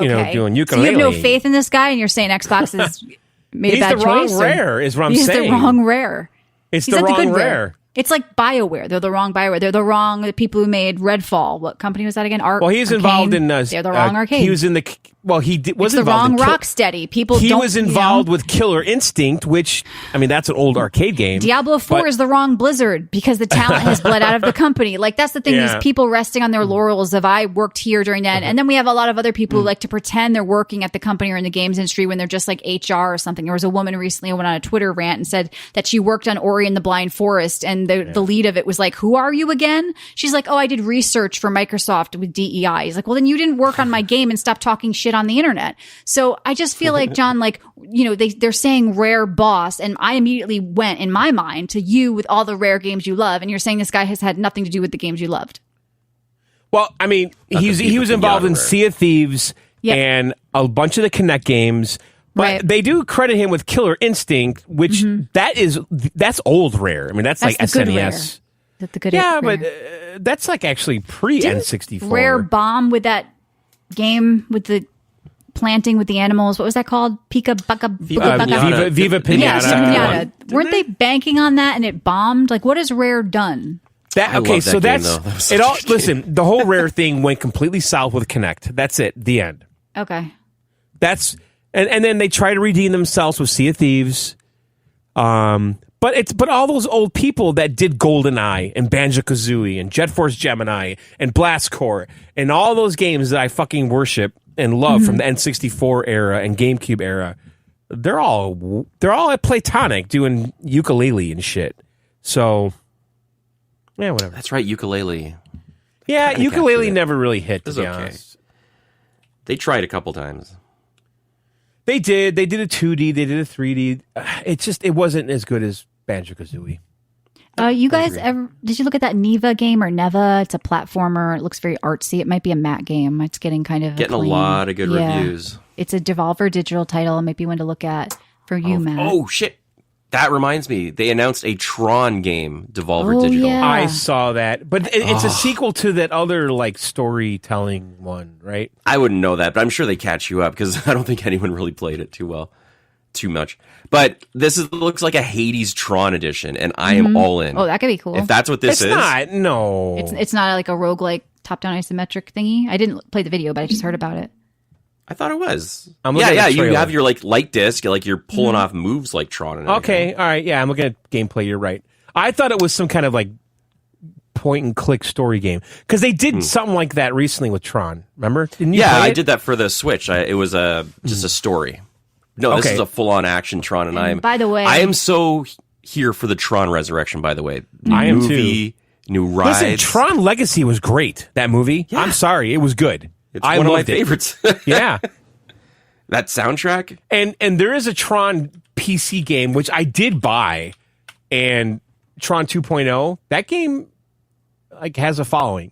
You know, doing ukulele. So you have no faith in this guy, and you're saying Xbox is made a bad choice? He's the wrong Rare, is what I'm saying. saying. He's the wrong Rare. It's the wrong Rare. It's like BioWare. They're the wrong BioWare. They're the wrong people who made Redfall. What company was that again? Well, he's involved in. They're the wrong Arcade. He was in the. Well, he was the involved wrong in Rocksteady. People. He was involved with Killer Instinct, which I mean, that's an old arcade game. Diablo 4 is the wrong Blizzard because the talent has bled out of the company. Like that's the thing. These people resting on their laurels of I worked here during that, and then we have a lot of other people who like to pretend they're working at the company or in the games industry when they're just like HR or something. There was a woman recently who went on a Twitter rant and said that she worked on Ori and the Blind Forest, and the lead of it was like, "Who are you again?" She's like, "Oh, I did research for Microsoft with DEI." He's like, "Well, then you didn't work on my game and stop talking shit on the internet." So I just feel like, John, like, you know, they're saying Rare boss, and I immediately went in my mind to you with all the Rare games you love, and you're saying this guy has had nothing to do with the games you loved. Well, I mean, he was involved in Sea of Thieves and a bunch of the Kinect games. But they do credit him with Killer Instinct, which that's old Rare. I mean, that's like SNES. The good Rare. But that's like actually pre N64. Rare bomb with that game with the planting with the animals. What was that called? Viva Pinata. Yes, Pinata. Weren't they banking on that and it bombed? Like, what has Rare done? So that's it. All listen, the whole Rare thing went completely south with Kinect. That's it. The end. Okay. That's and then they try to redeem themselves with Sea of Thieves. But all those old people that did GoldenEye and Banjo-Kazooie and Jet Force Gemini and Blast Corps and all those games that I fucking worship and love from the N64 era and GameCube era, they're all at Platonic doing ukulele and shit. So, yeah, whatever. That's right, ukulele. Yeah, ukulele never really hit, to be honest. They tried a couple times. They did. They did a 2D. They did a 3D. It wasn't as good as Banjo-Kazooie. You guys did you look at that Neva game or Neva? It's a platformer. It looks very artsy. It might be a Mac game. It's getting kind of Getting a lot of good reviews. It's a Devolver Digital title. It might be one to look at for you, Matt. Oh, shit. That reminds me. They announced a Tron game, Devolver Digital. Yeah. I saw that, but it's a sequel to that other like storytelling one, right? I wouldn't know that, but I'm sure they catch you up because I don't think anyone really played it too much. But looks like a Hades Tron edition, and I am all in. Oh, that could be cool. If that's what this is. It's not. No. It's not like a roguelike top-down isometric thingy. I didn't play the video, but I just heard about it. I thought it was. I'm looking at the you trailer. have your like light disc, like you're pulling off moves like Tron. And Okay, all right, yeah, I'm looking at gameplay. You're right. I thought it was some kind of like point and click story game because they did something like that recently with Tron. Remember? Didn't you play I it? did that for the Switch. It was just a story. No, this Okay. is a full on action Tron, and I am. by the way- I am so here for the Tron Resurrection. By the way, new I am movie, new rides. Listen, Tron Legacy was great. That movie. Yeah. I'm sorry, it was good. It's I one of my loved it. favorites. Yeah. That soundtrack. And there is a Tron PC game which I did buy, and Tron 2.0. That game like has a following.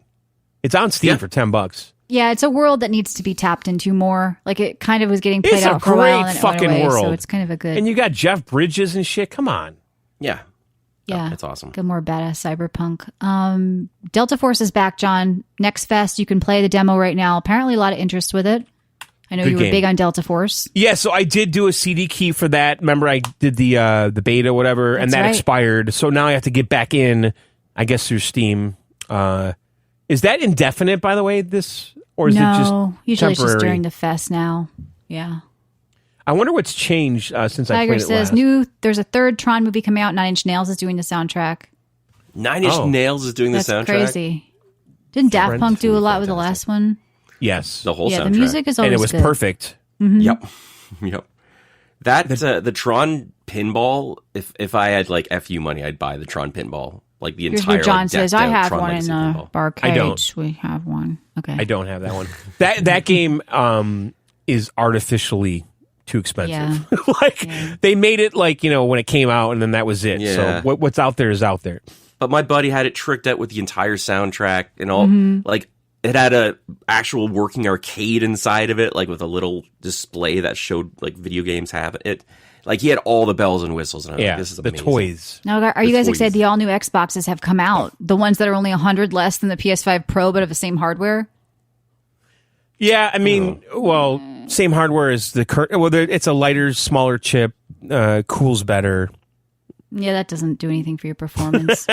It's on Steam for $10. Yeah, it's a world that needs to be tapped into more. Like it kind of was getting played It's a out for a while, great and it went fucking away, world. so it's kind of a good. And you got Jeff Bridges and shit. Come on. Yeah, yeah, that's awesome. Good, more badass cyberpunk. Delta Force is back, John. Next Fest, you can play the demo right now. Apparently, a lot of interest with it. I know Good you were game. big on Delta Force. Yeah, so I did do a CD key for that. Remember, I did the beta, whatever, and That's that right. expired. So now I have to get back in, I guess, through Steam. Is that indefinite, by the way? This or is it just usually temporary? it's just during the fest now. Yeah. I wonder what's changed since I Tiger played it says last. there's a third Tron movie coming out. 9 Inch Nails is doing the soundtrack. Nine Inch Nails is doing That's the soundtrack. crazy. Didn't Daft Friends Punk do a is lot with the last one? Yes, The whole Yeah, soundtrack. the music is always and it was good. perfect. Yep. Yep. That the Tron pinball. If I had like FU money, I'd buy the Tron pinball. Like the Here's entire. what John like, says. decked I out have Tron one in Legacy the pinball. barcade. I don't. We have one. Okay. I don't have that one. That game is artificially too expensive. Yeah. They made it like when it came out, and then that was it. Yeah. So what's out there is out there. But my buddy had it tricked out with the entire soundtrack and all. Mm-hmm. Like it had a actual working arcade inside of it, like with a little display that showed like video games have it. Like he had all the bells and whistles, and I was Yeah, like, "This is the amazing." toys. Now, are you guys toys. excited? The all new Xboxes have come out. The ones that are only 100 less than the PS5 Pro, but of the same hardware. Yeah, I mean, well, same hardware as the current. Well, it's a lighter, smaller chip, cools better. Yeah, that doesn't do anything for your performance.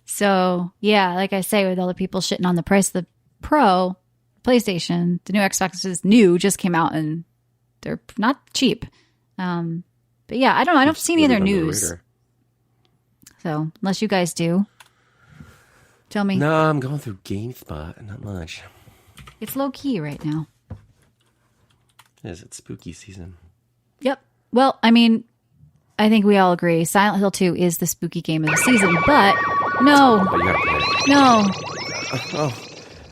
So, yeah, like I say, with all the people shitting on the price of the Pro PlayStation, the new Xbox is new, just came out, and they're not cheap. But yeah, I don't know. I don't see any other Under the news. radar. So, unless you guys do, tell me. No, I'm going through GameSpot. Not much. It's low key right now. Is it spooky season? Yep. Well, I mean, I think we all agree Silent Hill 2 is the spooky game of the season, but no, But you have to play it. no.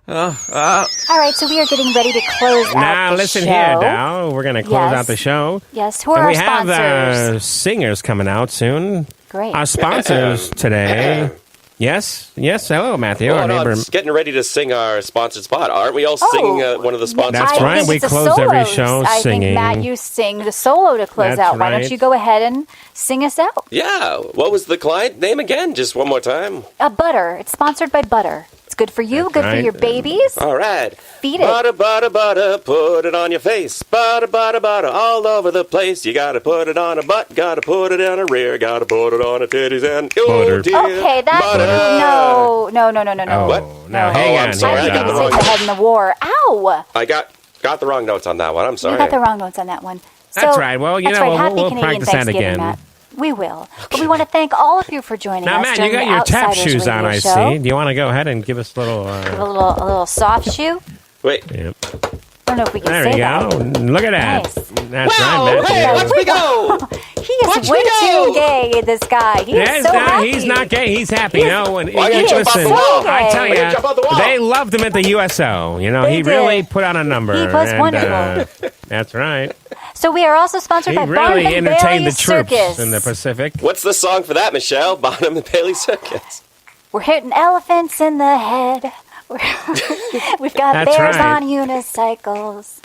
All right, so we are getting ready to close out Now, the listen show. here, Dow. We're going to close Yes. out the show. Yes, who are And our we have sponsors? singers coming out soon. Great. Our sponsors today. Yes. Hello, Matthew. Oh, our no, neighbor. it's getting ready to sing our sponsored spot. Aren't we all singing one of the sponsored That's spots? right. think We it's a close every solo. show I singing. think, Matt, you sing the solo to close That's out. Why don't right. you go ahead and sing us out? Yeah. What was the client name again? Just one more time. Butter. It's sponsored by Butter. It's good for you, That's good right. for your babies. All right. Feed it. Butter, butter, butter, put it on your face. Butter, butter, butter, all over the place. You gotta put it on a butt, gotta put it on a rear, gotta put it on a titties and Butter. oh dear. Okay, that's Butter. no. Oh, What? now No. hang Oh, I'm on. sorry, I I think got it the was wrong the head in the war. Ow! I got the wrong notes on that one. I'm sorry. You got the wrong notes on that one. That's right. Well, that's know, right. Happy we'll Canadian practice that Thanksgiving, again. Matt. We will. But we want to thank all of you for joining Now, us. Matt, you during got the your tap Outsiders shoes on, Radio I show. see. Do you want to go ahead and give us a little... Give a little soft shoe. Wait. Yep. I don't know if we can There say we that. go. Look at that. Nice. That's Wow, right, Matthew. hey, watch me go! He is Watch way me too go. gay, this guy. He Yeah, is so happy. he's not gay. He's happy. He's- No, and Why did you jump off listen, the wall? I tell Why did you jump off the you, wall? they loved him at the USO. You know, They he did. really put on a number. He was and, wonderful. That's right. So we are also sponsored He by Barnum really and entertained Bailey the troops Circus. in the Pacific. What's the song for that, Michelle? Barnum and Bailey Circus. We're hitting elephants in the head. We've got That's bears right. on unicycles.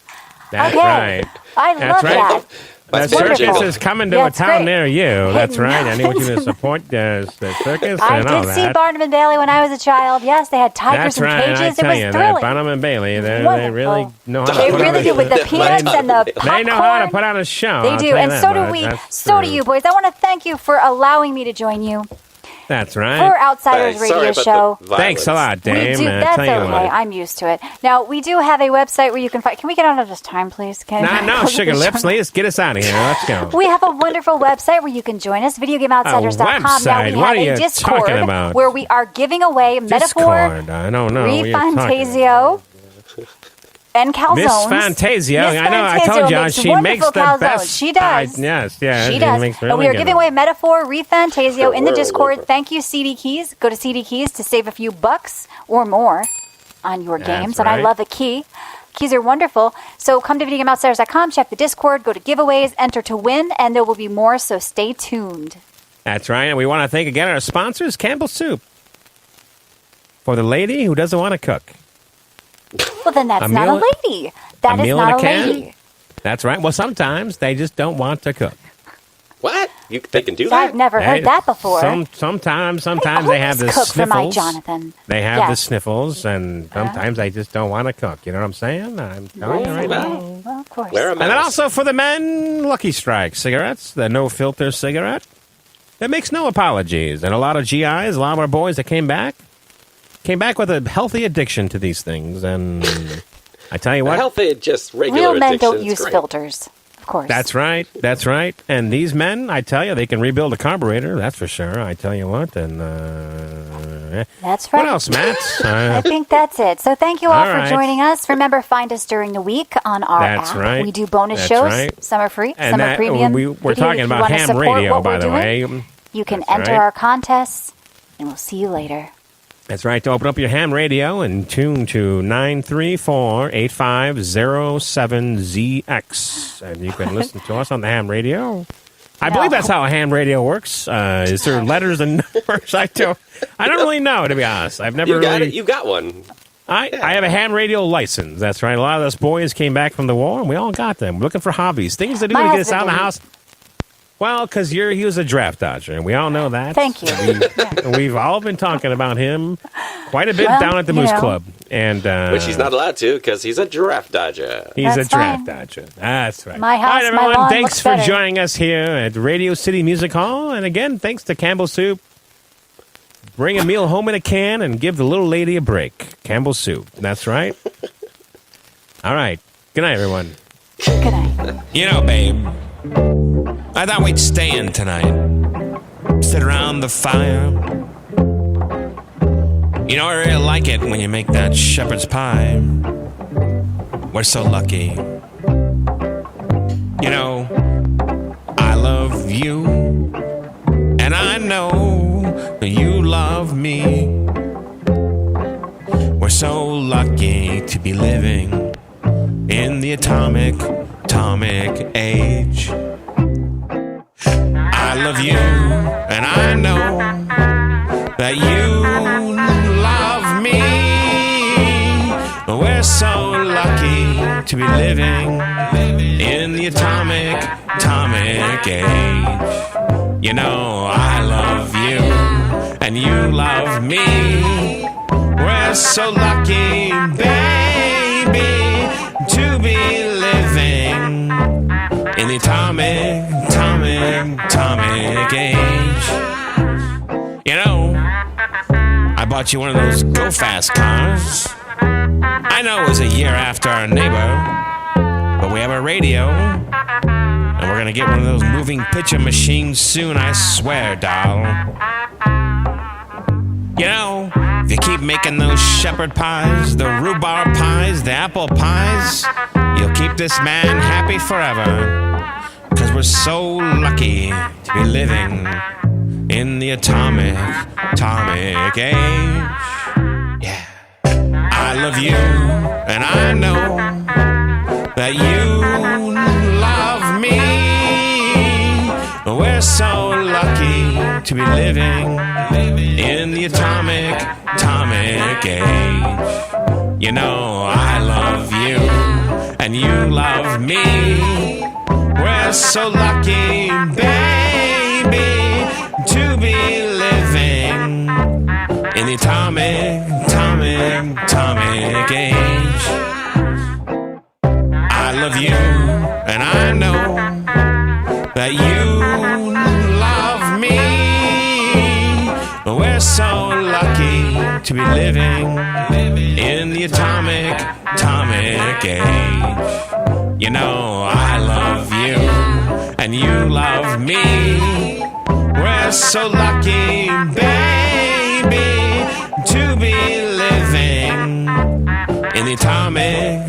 That's Okay. right. I That's love right. that. The That's circus wonderful. is coming to Yeah, a it's town great. near you. That's Hitting right. I need you elephants to in the- support the circus I and all did see that. Barnum and Bailey when I was a child. Yes, they had tigers That's and right. cages. I It tell was you, that thrilling. Barnum and Bailey, they Wonderful. really know how to They put really on do a, with the peanuts and the popcorn. They know how to put on a show. They I'll do, tell you and that so do much. we. That's So do true. you, boys. I want to thank you for allowing me to join you That's for right. Outsiders Sorry Radio about Show. the Thanks a lot, We Dame. do. I That's tell you okay. what. I'm used to it. Now we do have a website where you can find. Can we get on at this time, please? Can No, sugar lips. Let's get us out of here. Let's go. We have a wonderful website where you can join us, videogameoutsiders.com. Now website? we What have are a you Discord talking about? where we are giving away Metaphor, Discord. I don't know. what you're talking about. Refantasio, and calzones. Miss Fantasio. Miss I know. I Fantasio told you makes she makes wonderful the calzones. best. She does. Yes. She does. Makes And we really are good giving ones. away Metaphor, Refantasio in the Discord. Thank you, CD Keys. Go to CD Keys to save a few bucks or more on your That's games. And I right. love a key. Keys are wonderful. So come to videogameoutsiders.com, check the Discord, go to giveaways, enter to win, and there will be more, so stay tuned. That's right. And we want to thank again our sponsors, Campbell Soup. For the lady who doesn't want to cook. Well, then that's A not meal- a lady. That a is meal in not a a can? lady. That's right. Well, sometimes they just don't want to cook. What? They can do I've that? never heard that before. Sometimes I they have the always cook for my sniffles. Jonathan. They have Yeah. the sniffles, and sometimes they just don't want to cook. You know what I'm saying? I'm telling you right now. Well, of course. Wear a And then mask. also for the men, Lucky Strike cigarettes, the no-filter cigarette. That makes no apologies. And a lot of GIs, a lot of our boys that came back with a healthy addiction to these things. And I tell you what, Healthy, just regular Real men addiction don't is use great. filters, of course. that's right. That's right. And these men, I tell you, they can rebuild a carburetor. That's for sure. I tell you what. And That's right. what else, Matt? I think that's it. So thank you all, All for right. joining us. Remember, find us during the week on our That's app. right. We do bonus That's shows. right. Some are free, And some are that, premium. we're Video, talking if you about wanna ham support radio, what by we're the doing, way. You can That's enter right. our contests, and we'll see you later. That's right. To open up your ham radio and tune to 934-8507-ZX. And you can listen to us on the ham radio. I believe that's how a ham radio works. Is there letters and numbers? I don't really know, to be honest. I've never You got really... it. You got one. I have a ham radio license. That's right. A lot of us boys came back from the war, and we all got them. We're looking for hobbies, things to do My to get us out of husband the didn't. house. Well, because he was a draft dodger, and we all know that. Thank you. We've all been talking about him quite a bit Well, down at the you Moose know. Club. And, Which he's not allowed to because he's a giraffe dodger. he's That's a draft fine. dodger. That's right. My house, all right, my everyone, lawn thanks looks for better. joining us here at Radio City Music Hall. And again, thanks to Campbell Soup. Bring a meal home in a can and give the little lady a break. Campbell Soup. That's right. All right. Good night, everyone. Good night. You know, babe, I thought we'd stay in tonight. Sit around the fire. You know, I really like it when you make that shepherd's pie. We're so lucky. You know, I love you, and I know you love me. We're so lucky to be living in the atomic age. I love you, and I know that you love me. We're so lucky to be living in the atomic age. You know, I love you, and you love me. We're so lucky, baby, to be living in the atomic age. You know, I bought you one of those go-fast cars. I know it was a year after our neighbor, but we have a radio, and we're gonna get one of those moving picture machines soon, I swear, doll. You know, if you keep making those shepherd pies, the rhubarb pies, the apple pies, you'll keep this man happy forever. 'Cause we're so lucky to be living in the atomic age. Yeah. I love you, and I know that you love be living in the atomic age. You know I love you and you love me. We're so lucky, baby, to be living in the atomic age. I love you and I know that you love me. We're so lucky to be living in the atomic age. You know I love you and you love me. We're so lucky, baby, to be living in the atomic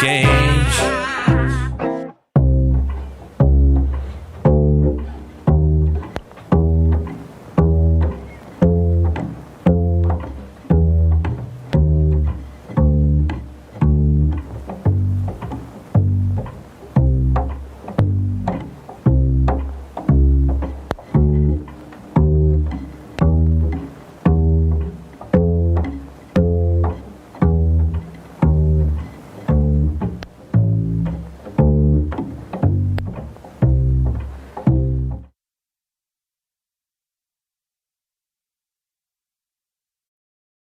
age.